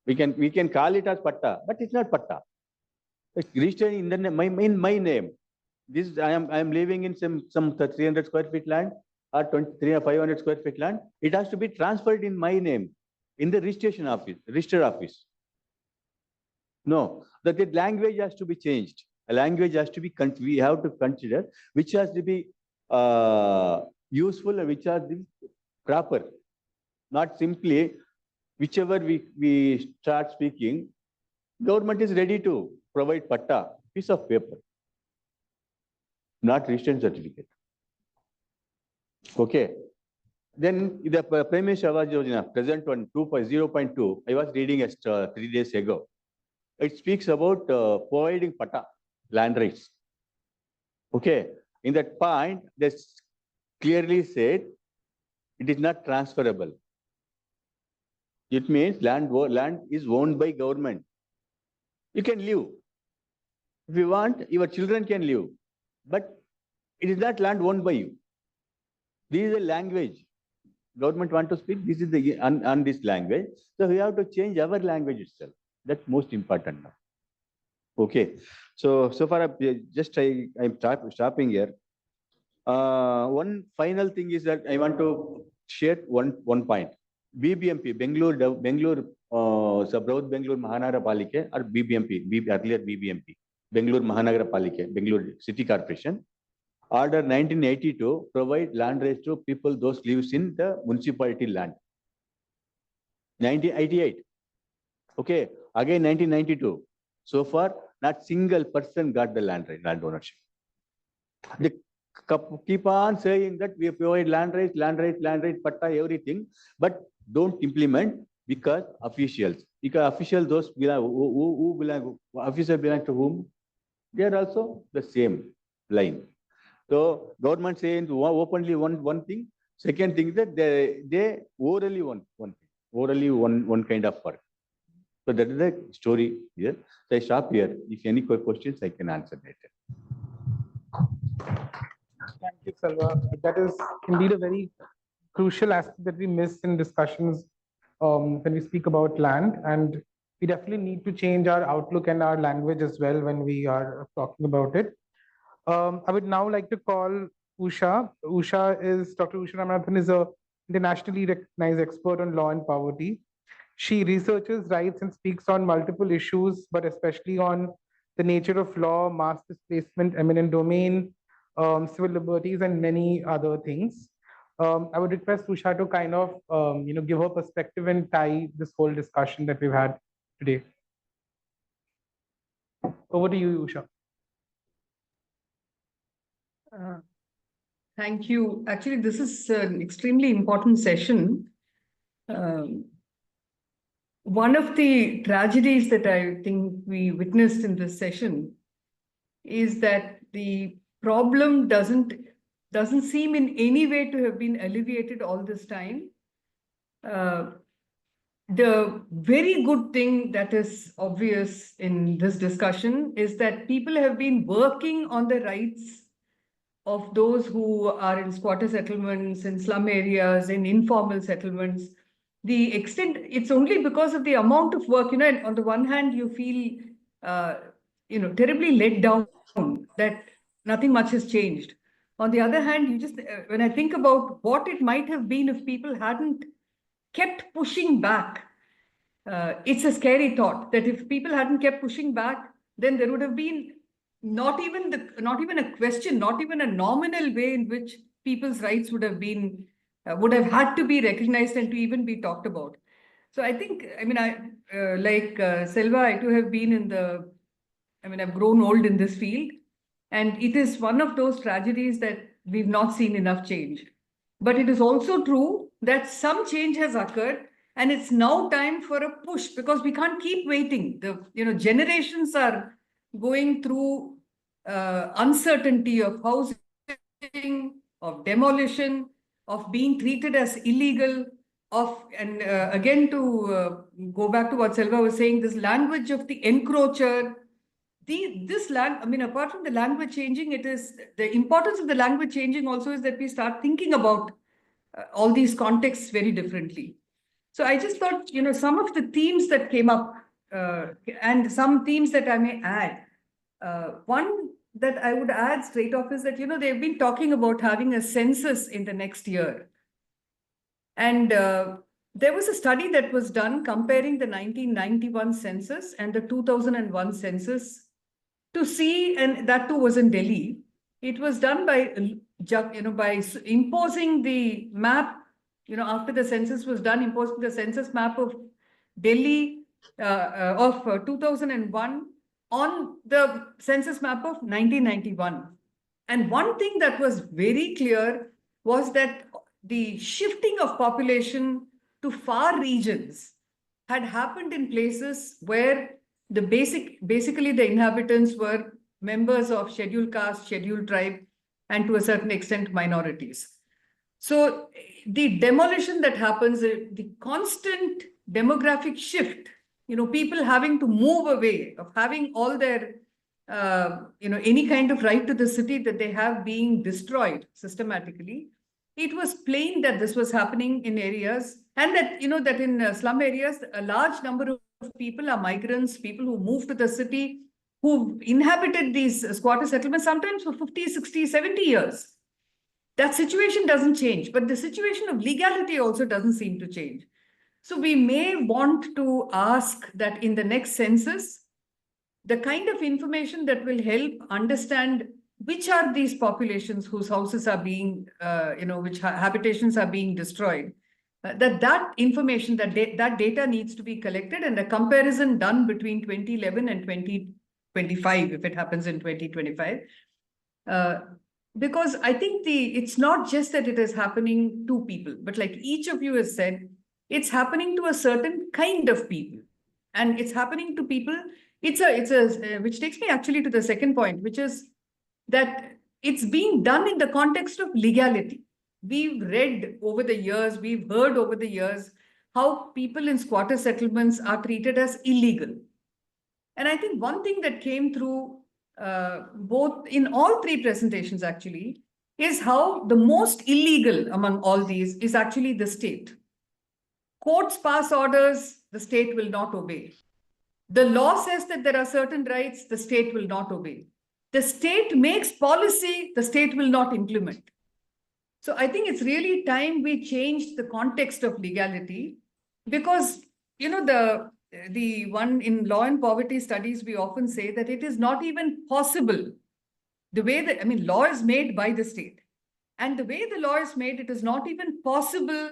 Speaker 5: We can call it as patta, but it's not patta. It's registered in my name. This I am living in some 300 square feet land or 23 or 500 square feet land. It has to be transferred in my name in the registration office, register office. No, the language has to be changed. A language has to be, we have to consider which has to be useful and which has to be proper. Not simply whichever we start speaking, government is ready to provide patta, piece of paper, not registration certificate. Okay. Then the Prime Minister Awas Yojana, present one 2.0.2, I was reading 3 days ago. It speaks about providing patta, land rights. Okay. In that point, they clearly said it is not transferable. It means land is owned by government. You can live. If you want, your children can live. But it is not land owned by you. This is a language. Government want to speak, this is the on this language. So we have to change our language itself. That's most important now. Okay. So far, I'm stopping here. One final thing is that I want to share one point. BBMP, Bangalore, South Bangalore Mahanagara Palike, or BBMP, earlier BBMP, Bangalore Mahanagara Palike, Bangalore City Corporation, Order 1982 provide land rights to people those lives in the municipality land. 1988. Okay, again 1992. So far, not single person got the land ownership. They keep on saying that we provide land rights, patta, everything, but don't implement because officials. Because officials, those who belong, officials belong to whom? They are also the same line. So government saying openly one thing. Second thing that they orally one thing, orally one kind of work. So that is the story here. So I stop here. If any questions, I can answer later.
Speaker 1: Thank you, Selva. That is indeed a very crucial aspect that we miss in discussions when we speak about land, and we definitely need to change our outlook and our language as well when we are talking about it. I would now like to call Usha. Dr. Usha Ramanathan is a internationally recognized expert on law and poverty. She researches rights and speaks on multiple issues, but especially on the nature of law, mass displacement, eminent domain, civil liberties, and many other things. I would request Usha to kind of give her perspective and tie this whole discussion that we've had today. Over to you, Usha.
Speaker 6: Thank you. Actually, this is an extremely important session. One of the tragedies that I think we witnessed in this session is that the problem doesn't seem in any way to have been alleviated all this time. The very good thing that is obvious in this discussion is that people have been working on the rights of those who are in squatter settlements, in slum areas, in informal settlements. The extent, it's only because of the amount of work, and on the one hand, you feel, terribly let down that nothing much has changed. On the other hand, you just, when I think about what it might have been if people hadn't kept pushing back, it's a scary thought that if people hadn't kept pushing back, then there would have been not even a question, not even a nominal way in which people's rights would have been, would have had to be recognized and to even be talked about. So I think, like Selva, I too have been I've grown old in this field, and it is one of those tragedies that we've not seen enough change. But it is also true that some change has occurred, and it's now time for a push, because we can't keep waiting. Generations are going through uncertainty of housing, of demolition, of being treated as illegal, and again to go back to what Selva was saying, this language of the encroacher, apart from the language changing, it is the importance of the language changing also is that we start thinking about all these contexts very differently. So I just thought, some of the themes that came up and some themes that I may add. One that I would add straight off is that, they've been talking about having a census in the next year. And there was a study that was done comparing the 1991 census and the 2001 census to see, and that too was in Delhi. It was done by, by imposing the map, after the census was done, imposing the census map of Delhi of 2001 on the census map of 1991. And one thing that was very clear was that the shifting of population to far regions had happened in places where basically the inhabitants were members of scheduled caste, scheduled tribe, and to a certain extent minorities. So the demolition that happens, the constant demographic shift, people having to move away of having all their, any kind of right to the city that they have being destroyed systematically. It was plain that this was happening in areas, and that, that in slum areas, a large number of people are migrants, people who move to the city, who inhabited these squatter settlements sometimes for 50, 60, 70 years. That situation doesn't change, but the situation of legality also doesn't seem to change. So we may want to ask that in the next census, the kind of information that will help understand which are these populations whose houses are being, which habitations are being destroyed, that information, that data needs to be collected, and a comparison done between 2011 and 2025, if it happens in 2025. Because I think it's not just that it is happening to people, but like each of you has said, it's happening to a certain kind of people, and it's happening to people. Which takes me actually to the second point, which is that it's being done in the context of legality. We've read over the years, we've heard over the years how people in squatter settlements are treated as illegal. And I think one thing that came through both in all three presentations actually is how the most illegal among all these is actually the state. Courts pass orders, the state will not obey. The law says that there are certain rights, the state will not obey. The state makes policy, the state will not implement. So I think it's really time we changed the context of legality, because, the one in law and poverty studies, we often say that it is not even possible. The way that, law is made by the state. And the way the law is made, it is not even possible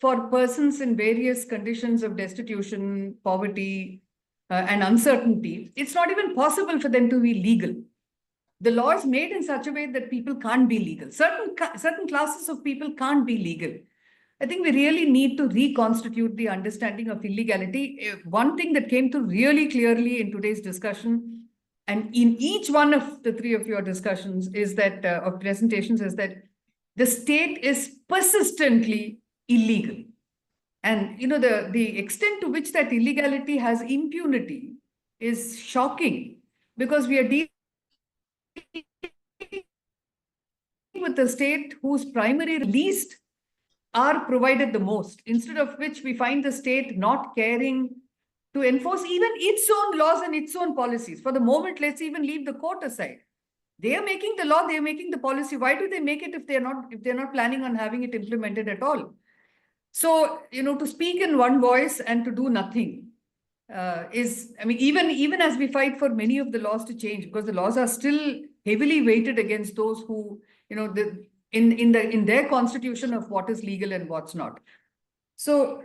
Speaker 6: for persons in various conditions of destitution, poverty, and uncertainty. It's not even possible for them to be legal. The law is made in such a way that people can't be legal. Certain classes of people can't be legal. I think we really need to reconstitute the understanding of illegality. One thing that came through really clearly in today's discussion, and in each one of the three of your discussions, is that, of presentations, is that the state is persistently illegal. And, the extent to which that illegality has impunity is shocking, because we are dealing with a state whose primary least are provided the most, instead of which we find the state not caring to enforce even its own laws and its own policies. For the moment, let's even leave the court aside. They are making the law, they are making the policy. Why do they make it if they're not planning on having it implemented at all? So, to speak in one voice and to do nothing is, even as we fight for many of the laws to change, because the laws are still heavily weighted against those who, in their constitution of what is legal and what's not. So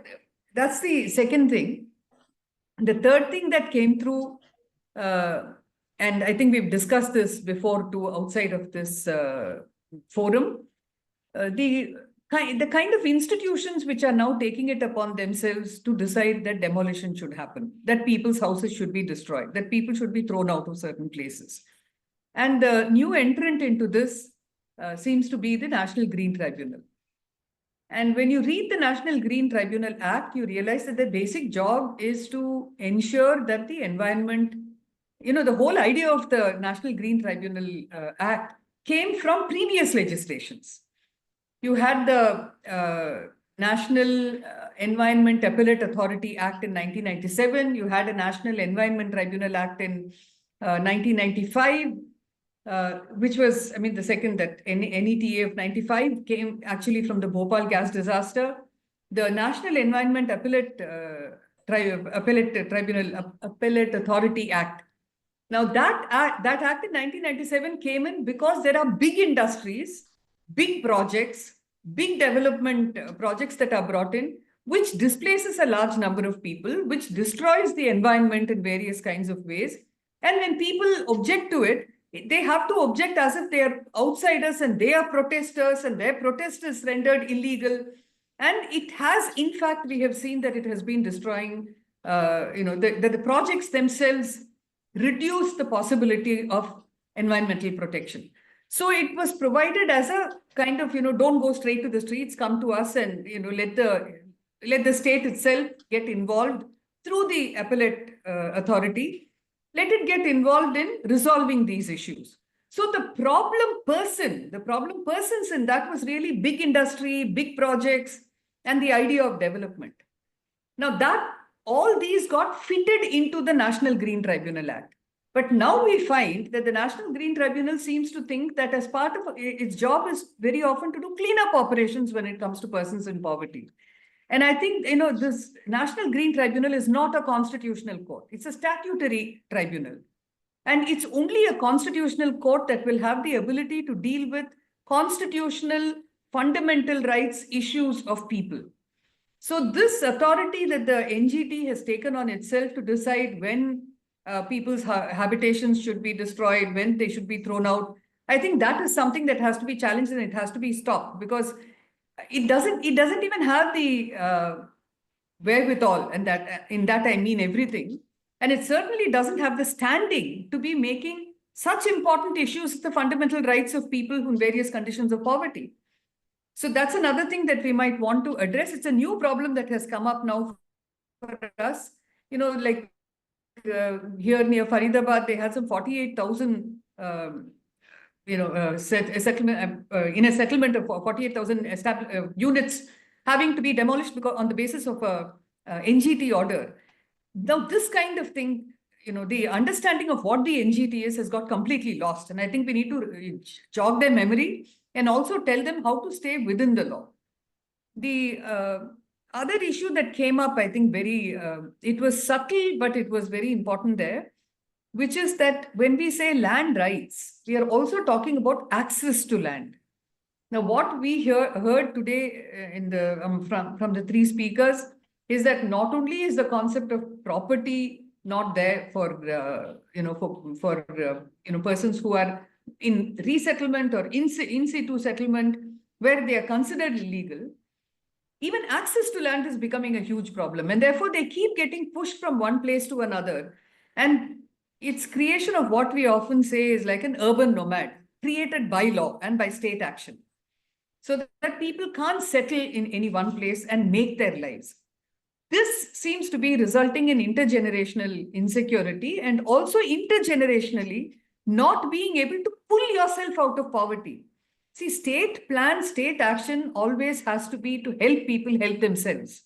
Speaker 6: that's the second thing. The third thing that came through, and I think we've discussed this before too outside of this forum, the kind of institutions which are now taking it upon themselves to decide that demolition should happen, that people's houses should be destroyed, that people should be thrown out of certain places. And the new entrant into this seems to be the National Green Tribunal. And when you read the National Green Tribunal Act, you realize that the basic job is to ensure that the environment, the whole idea of the National Green Tribunal Act came from previous legislations. You had the National Environment Appellate Authority Act in 1997. You had a National Environment Tribunal Act in 1995. Which was, the second, that NETA of 95 came actually from the Bhopal gas disaster. The National Environment Appellate Authority Act. Now that act in 1997 came in because there are big industries, big projects, big development projects that are brought in, which displaces a large number of people, which destroys the environment in various kinds of ways. And when people object to it, they have to object as if they are outsiders and they are protesters and their protest is rendered illegal. And it has, in fact, we have seen that it has been destroying, the projects themselves reduce the possibility of environmental protection. So it was provided as a kind of, don't go straight to the streets, come to us and, let the state itself get involved through the appellate authority. Let it get involved in resolving these issues. So the problem persons in that was really big industry, big projects, and the idea of development. Now that all these got fitted into the National Green Tribunal Act. But now we find that the National Green Tribunal seems to think that as part of its job is very often to do cleanup operations when it comes to persons in poverty. And I think, this National Green Tribunal is not a constitutional court. It's a statutory tribunal. And it's only a constitutional court that will have the ability to deal with constitutional fundamental rights issues of people. So this authority that the NGT has taken on itself to decide when people's habitations should be destroyed, when they should be thrown out, I think that is something that has to be challenged and it has to be stopped, because it doesn't even have the wherewithal, and in that I mean everything. And it certainly doesn't have the standing to be making such important issues as the fundamental rights of people in various conditions of poverty. So that's another thing that we might want to address. It's a new problem that has come up now for us. Like here near Faridabad, they had some 48,000 settlement in a settlement of 48,000 units having to be demolished because on the basis of a NGT order. Now, this kind of thing, the understanding of what the NGT is has got completely lost. And I think we need to jog their memory and also tell them how to stay within the law. The other issue that came up, I think it was subtle, but it was very important there, which is that when we say land rights, we are also talking about access to land. Now, what we heard today from the three speakers is that not only is the concept of property not there for persons who are in resettlement or in situ settlement where they are considered illegal, even access to land is becoming a huge problem, and therefore they keep getting pushed from one place to another. And it's creation of what we often say is like an urban nomad, created by law and by state action, so that people can't settle in any one place and make their lives. This seems to be resulting in intergenerational insecurity and also intergenerationally not being able to pull yourself out of poverty. See, state plan, state action always has to be to help people help themselves.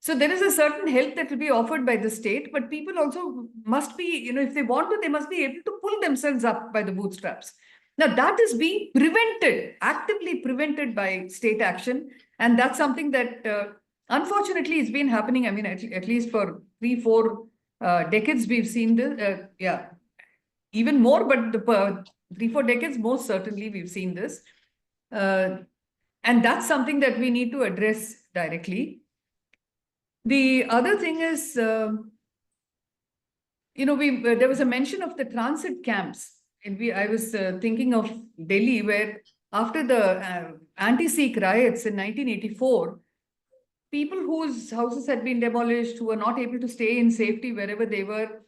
Speaker 6: So there is a certain help that will be offered by the state, but people also must be, if they want to, they must be able to pull themselves up by the bootstraps. Now that is being prevented, actively prevented by state action. And that's something that unfortunately it's been happening. I mean, at least for 3-4 decades, we've seen this. Even more, but the 3-4 decades, most certainly we've seen this. And that's something that we need to address directly. The other thing is, there was a mention of the transit camps. And I was thinking of Delhi, where after the anti-Sikh riots in 1984, people whose houses had been demolished, who were not able to stay in safety wherever they were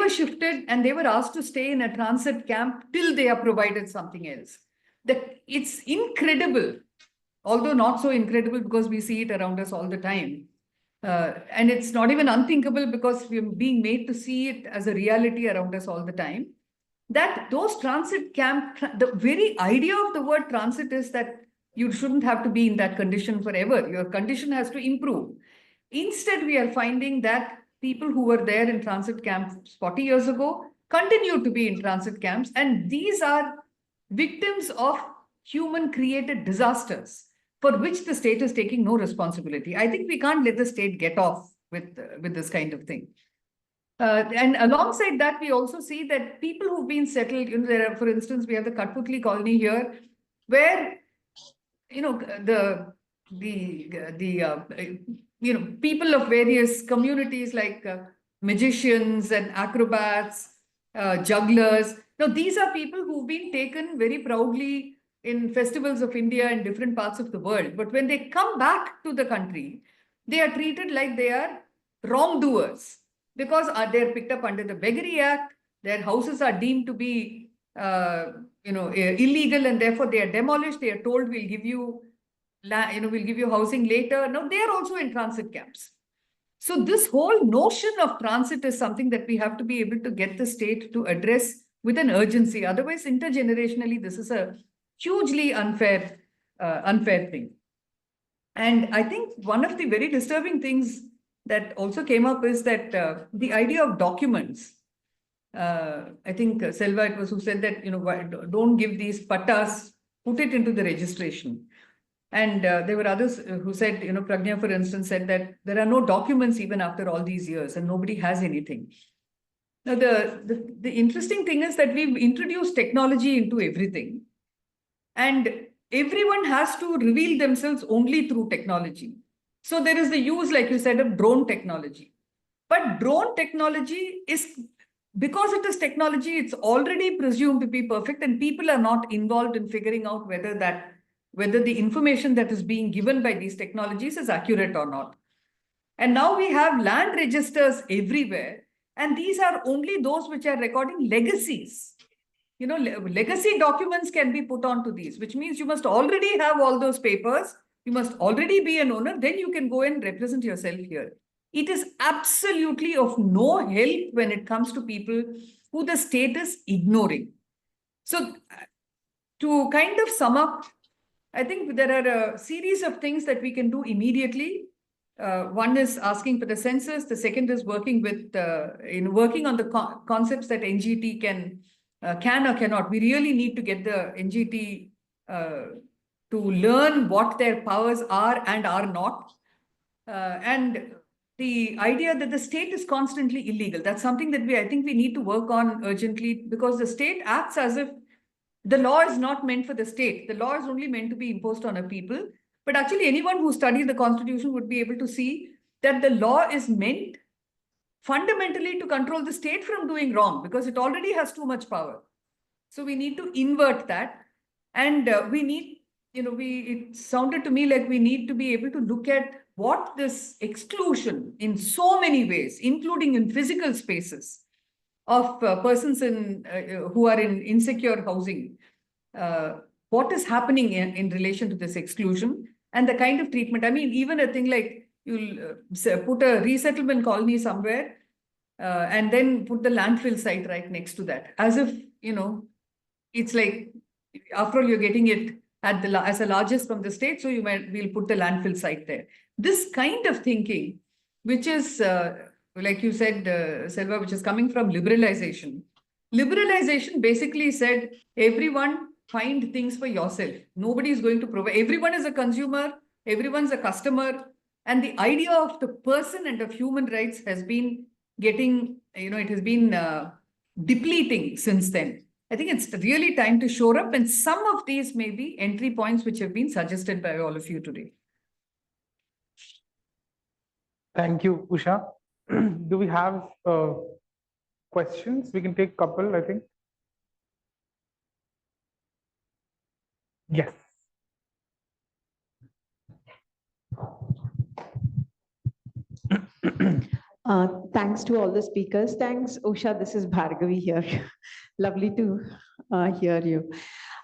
Speaker 6: shifted and they were asked to stay in a transit camp till they are provided something else. that it's incredible, although not so incredible because we see it around us all the time. And it's not even unthinkable because we're being made to see it as a reality around us all the time. That those transit camp, the very idea of the word transit is that you shouldn't have to be in that condition forever. Your condition has to improve. Instead, we are finding that people who were there in transit camps 40 years ago continue to be in transit camps. And these are victims of human created disasters for which the state is taking no responsibility. I think we can't let the state get off with this kind of thing. And alongside that, we also see that people who've been settled, there are, for instance, we have the Katputli colony here, where, people of various communities like magicians and acrobats, jugglers. Now, these are people who've been taken very proudly in festivals of India and different parts of the world. But when they come back to the country, they are treated like they are wrongdoers because they're picked up under the Beggary Act. Their houses are deemed to be, illegal, and therefore they are demolished. They are told, we'll give you housing later. Now they are also in transit camps. So this whole notion of transit is something that we have to be able to get the state to address with an urgency. Otherwise, intergenerationally, this is a hugely unfair thing. And I think one of the very disturbing things that also came up is that the idea of documents. I think Selva, it was who said that, don't give these pattas, put it into the registration. And there were others who said, Pragnya, for instance, said that there are no documents even after all these years and nobody has anything. Now, the interesting thing is that we've introduced technology into everything. And everyone has to reveal themselves only through technology. So there is the use, like you said, of drone technology. But drone technology is, because it is technology, it's already presumed to be perfect, and people are not involved in figuring out whether the information that is being given by these technologies is accurate or not. And now we have land registers everywhere, and these are only those which are recording legacies. Legacy documents can be put onto these, which means you must already have all those papers. You must already be an owner. Then you can go and represent yourself here. It is absolutely of no help when it comes to people who the state is ignoring. So to kind of sum up, I think there are a series of things that we can do immediately. One is asking for the census. The second is working on the concepts that NGT can or cannot. We really need to get the NGT to learn what their powers are and are not. And the idea that the state is constantly illegal, that's something that I think we need to work on urgently, because the state acts as if the law is not meant for the state. The law is only meant to be imposed on a people. But actually, anyone who studied the Constitution would be able to see that the law is meant fundamentally to control the state from doing wrong, because it already has too much power. So we need to invert that. And we need, it sounded to me like we need to be able to look at what this exclusion in so many ways, including in physical spaces, of persons who are in insecure housing, what is happening in relation to this exclusion and the kind of treatment. I mean, even a thing like you'll put a resettlement colony somewhere and then put the landfill site right next to that, as if, it's like, after all, you're getting it as the largest from the state, so we'll put the landfill site there. This kind of thinking, which is, like you said, Selva, which is coming from liberalization. Liberalization basically said, everyone find things for yourself. Nobody is going to provide. Everyone is a consumer. Everyone's a customer. And the idea of the person and of human rights has been getting, it has been depleting since then. I think it's really time to shore up. And some of these may be entry points which have been suggested by all of you today.
Speaker 1: Thank you, Usha. Do we have questions? We can take a couple, I think. Yes.
Speaker 7: Thanks to all the speakers. Thanks, Usha. This is Bhargavi here. Lovely to hear you.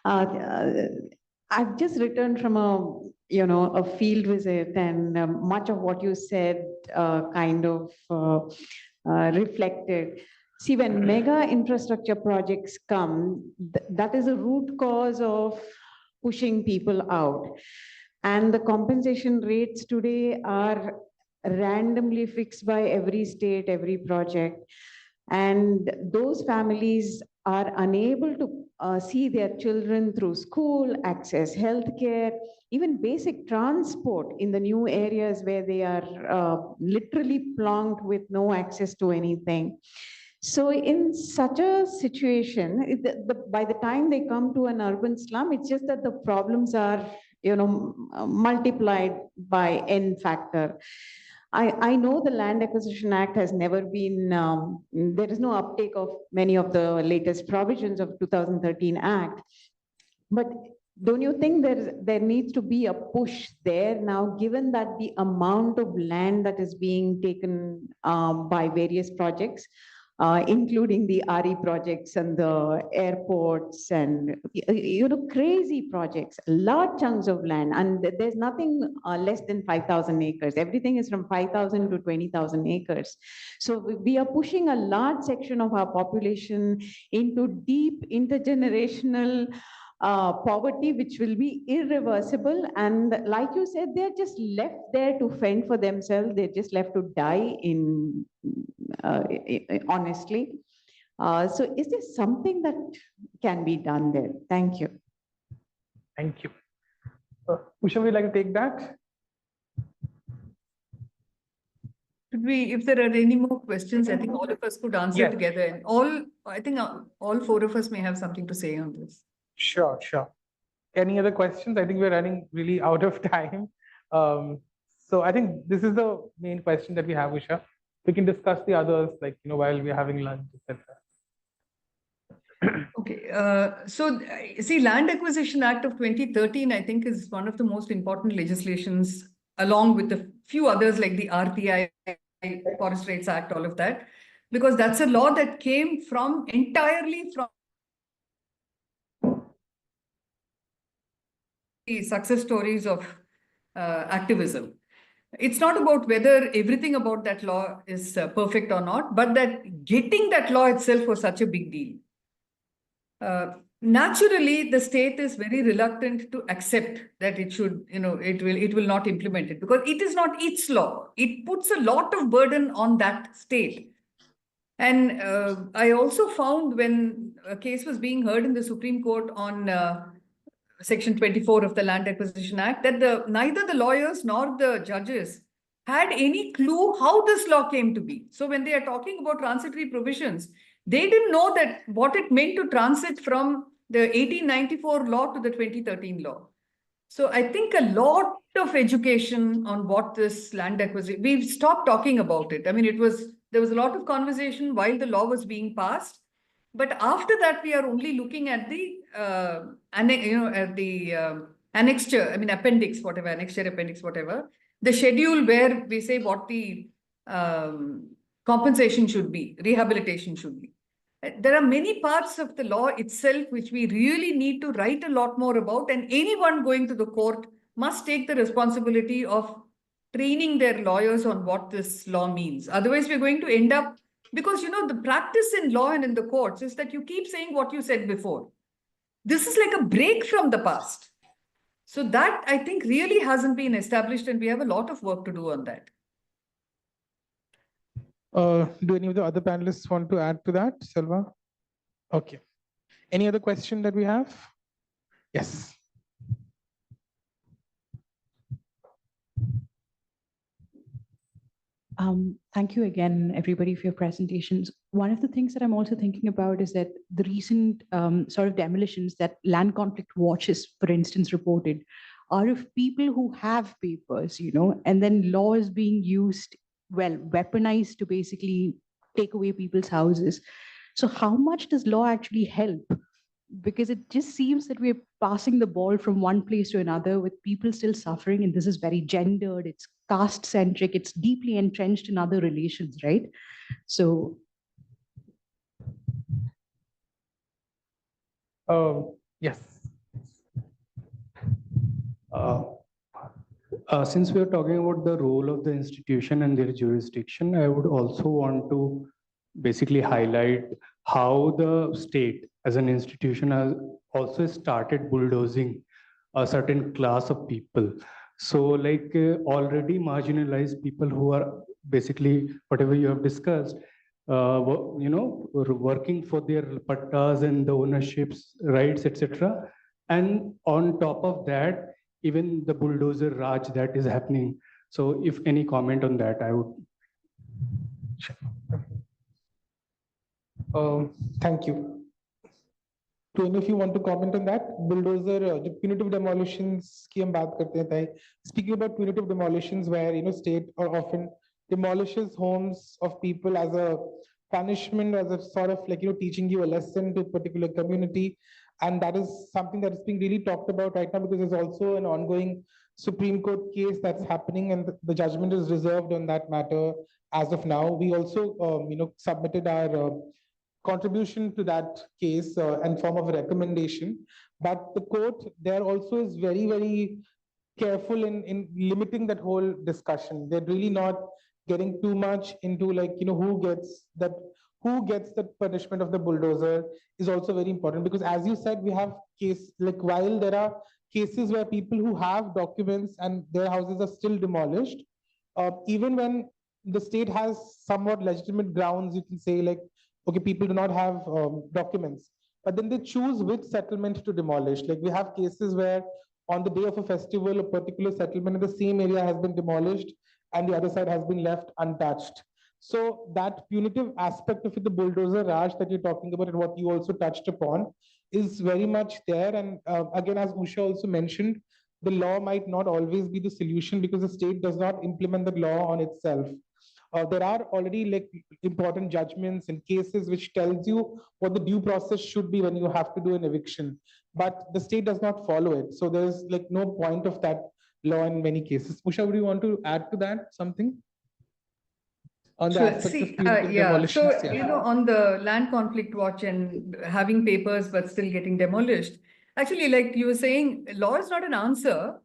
Speaker 7: I've just returned from a field visit, and much of what you said kind of reflected. See, when mega infrastructure projects come, that is a root cause of pushing people out. And the compensation rates today are randomly fixed by every state, every project. And those families are unable to see their children through school, access healthcare, even basic transport in the new areas where they are literally plonked with no access to anything. So in such a situation, by the time they come to an urban slum, it's just that the problems are, multiplied by n factor. I know the Land Acquisition Act has never been, there is no uptake of many of the latest provisions of 2013 Act. But don't you think there needs to be a push there now, given that the amount of land that is being taken by various projects, including the RE projects and the airports and crazy projects, large chunks of land, and there's nothing less than 5,000 acres. Everything is from 5,000 to 20,000 acres. So we are pushing a large section of our population into deep intergenerational poverty, which will be irreversible. And like you said, they're just left there to fend for themselves. They're just left to die honestly. So is there something that can be done there? Thank you.
Speaker 1: Thank you. Usha, would you like to take that?
Speaker 6: Should we, if there are any more questions, I think all of us could answer
Speaker 1: Yes.
Speaker 6: together. And I think all four of us may have something to say on this.
Speaker 1: Sure. Any other questions? I think we're running really out of time. So I think this is the main question that we have, Usha. We can discuss the others, while we're having lunch, etc.
Speaker 6: Okay, so see, Land Acquisition Act of 2013, I think, is one of the most important legislations, along with a few others like the RTI, Forest Rights Act, all of that, because that's a law that came entirely from the success stories of activism. It's not about whether everything about that law is perfect or not, but that getting that law itself was such a big deal. Naturally, the state is very reluctant to accept that it should, it will not implement it because it is not its law. It puts a lot of burden on that state. And I also found when a case was being heard in the Supreme Court on Section 24 of the Land Acquisition Act, that neither the lawyers nor the judges had any clue how this law came to be. So when they are talking about transitory provisions, they didn't know that what it meant to transit from the 1894 law to the 2013 law. So I think a lot of education on what this land acquisition, we've stopped talking about it. I mean, there was a lot of conversation while the law was being passed. But after that, we are only looking at the, annexure, I mean, appendix, whatever, annexure, appendix, whatever, the schedule where we say what the compensation should be, rehabilitation should be. There are many parts of the law itself which we really need to write a lot more about, and anyone going to the court must take the responsibility of training their lawyers on what this law means. Otherwise, we're going to end up, because the practice in law and in the courts is that you keep saying what you said before. This is like a break from the past. So that, I think, really hasn't been established, and we have a lot of work to do on that.
Speaker 1: Do any of the other panelists want to add to that, Selva? Okay. Any other question that we have? Yes.
Speaker 8: Thank you again, everybody, for your presentations. One of the things that I'm also thinking about is that the recent sort of demolitions that Land Conflict Watch has, for instance, reported are of people who have papers, and then law is being used, weaponized to basically take away people's houses. So how much does law actually help? Because it just seems that we're passing the ball from one place to another with people still suffering, and this is very gendered, it's caste centric, it's deeply entrenched in other relations, right? So
Speaker 1: Yes.
Speaker 9: Since we are talking about the role of the institution and their jurisdiction, I would also want to basically highlight how the state as an institution has also started bulldozing a certain class of people. So like already marginalized people who are basically whatever you have discussed, working for their pattas and the ownerships, rights, etc. And on top of that, even the bulldozer raj that is happening. So if any comment on that, I would.
Speaker 1: Thank you. तो if you want to comment on that, bulldozer, जो punitive demolitions की हम बात करते हैं ताई, speaking about punitive demolitions where state or often demolishes homes of people as a punishment, as a sort of like teaching you a lesson to a particular community, and that is something that is being really talked about right now because there's also an ongoing Supreme Court case that's happening, and the judgment is reserved on that matter as of now. We also submitted our contribution to that case and form of a recommendation. But the court there also is very, very careful in limiting that whole discussion. They're really not getting too much into like, who gets the punishment of the bulldozer is also very important because as you said, we have case like while there are cases where people who have documents and their houses are still demolished, even when the state has somewhat legitimate grounds, you can say like, okay, people do not have documents, but then they choose which settlement to demolish. Like we have cases where on the day of a festival, a particular settlement in the same area has been demolished and the other side has been left untouched. So that punitive aspect of it, the bulldozer Raj that you're talking about and what you also touched upon is very much there. And again, as Usha also mentioned, the law might not always be the solution because the state does not implement the law on itself. There are already like important judgments and cases which tells you what the due process should be when you have to do an eviction, but the state does not follow it. So there's like no point of that law in many cases. Usha, would you want to add to that something? On the
Speaker 6: Sure.
Speaker 1: aspect
Speaker 6: See,
Speaker 1: of punitive
Speaker 6: yeah.
Speaker 1: demolitions,
Speaker 6: So, on the land conflict watch and having papers but still getting demolished, actually, like you were saying, law is not an answer.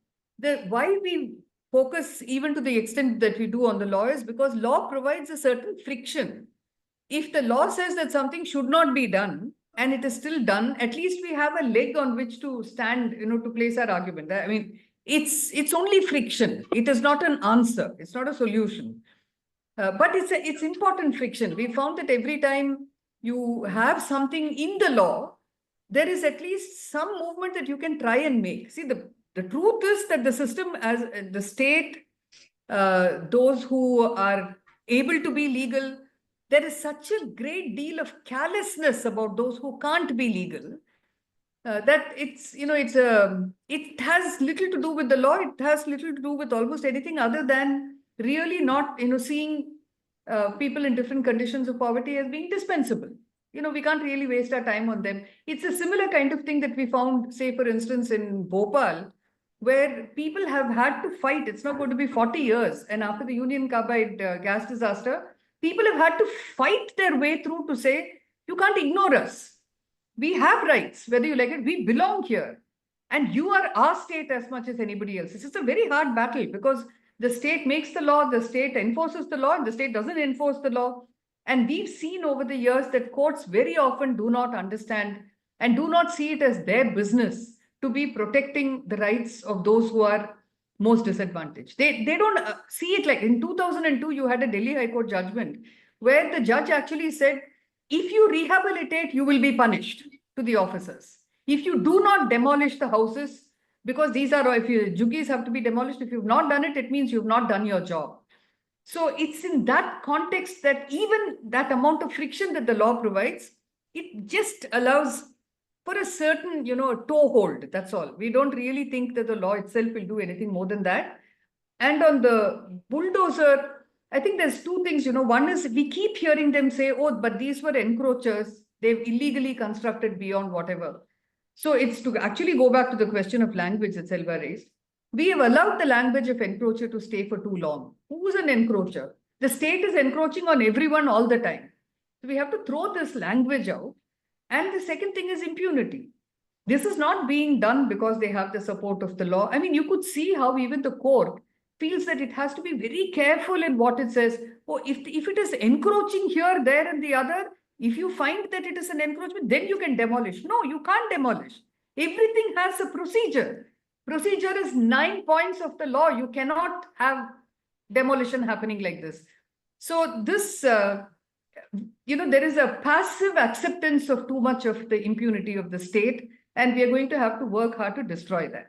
Speaker 6: Why we focus even to the extent that we do on the law is because law provides a certain friction. If the law says that something should not be done and it is still done, at least we have a leg on which to stand, to place our argument. I mean, it's only friction. It is not an answer. It's not a solution. But it's important friction. We found that every time you have something in the law, there is at least some movement that you can try and make. See, the truth is that the system, as the state, those who are able to be legal, there is such a great deal of carelessness about those who can't be legal. That it has little to do with the law. It has little to do with almost anything other than really not, seeing people in different conditions of poverty as being dispensable. We can't really waste our time on them. It's a similar kind of thing that we found, say, for instance, in Bhopal, where people have had to fight. It's not going to be 40 years. And after the Union Carbide gas disaster, people have had to fight their way through to say, you can't ignore us. We have rights, whether you like it, we belong here. And you are our state as much as anybody else. It's a very hard battle because the state makes the law, the state enforces the law, and the state doesn't enforce the law. And we've seen over the years that courts very often do not understand and do not see it as their business to be protecting the rights of those who are most disadvantaged. They don't see it like in 2002, you had a Delhi High Court judgment where the judge actually said, if you rehabilitate, you will be punished to the officers. If you do not demolish the houses, because these are, if you jugis have to be demolished, if you've not done it, it means you've not done your job. So it's in that context that even that amount of friction that the law provides, it just allows for a certain, toehold. That's all. We don't really think that the law itself will do anything more than that. And on the bulldozer, I think there's two things, one is we keep hearing them say, oh, but these were encroachers. They've illegally constructed beyond whatever. So it's to actually go back to the question of language that Selva raised. We have allowed the language of encroacher to stay for too long. Who's an encroacher? The state is encroaching on everyone all the time. So we have to throw this language out. And the second thing is impunity. This is not being done because they have the support of the law. I mean, you could see how even the court feels that it has to be very careful in what it says. Oh, if it is encroaching here, there, and the other, if you find that it is an encroachment, then you can demolish. No, you can't demolish. Everything has a procedure. Procedure is 9 points of the law. You cannot have demolition happening like this. So this, there is a passive acceptance of too much of the impunity of the state, and we are going to have to work hard to destroy that.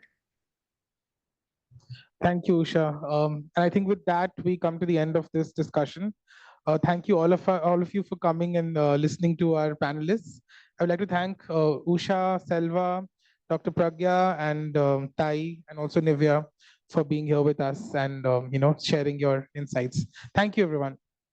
Speaker 1: Thank you, Usha. And I think with that, we come to the end of this discussion. Thank you all of you for coming and listening to our panelists. I would like to thank Usha, Selva, Dr. Pragya, and Tai, and also Nivya for being here with us and sharing your insights. Thank you, everyone.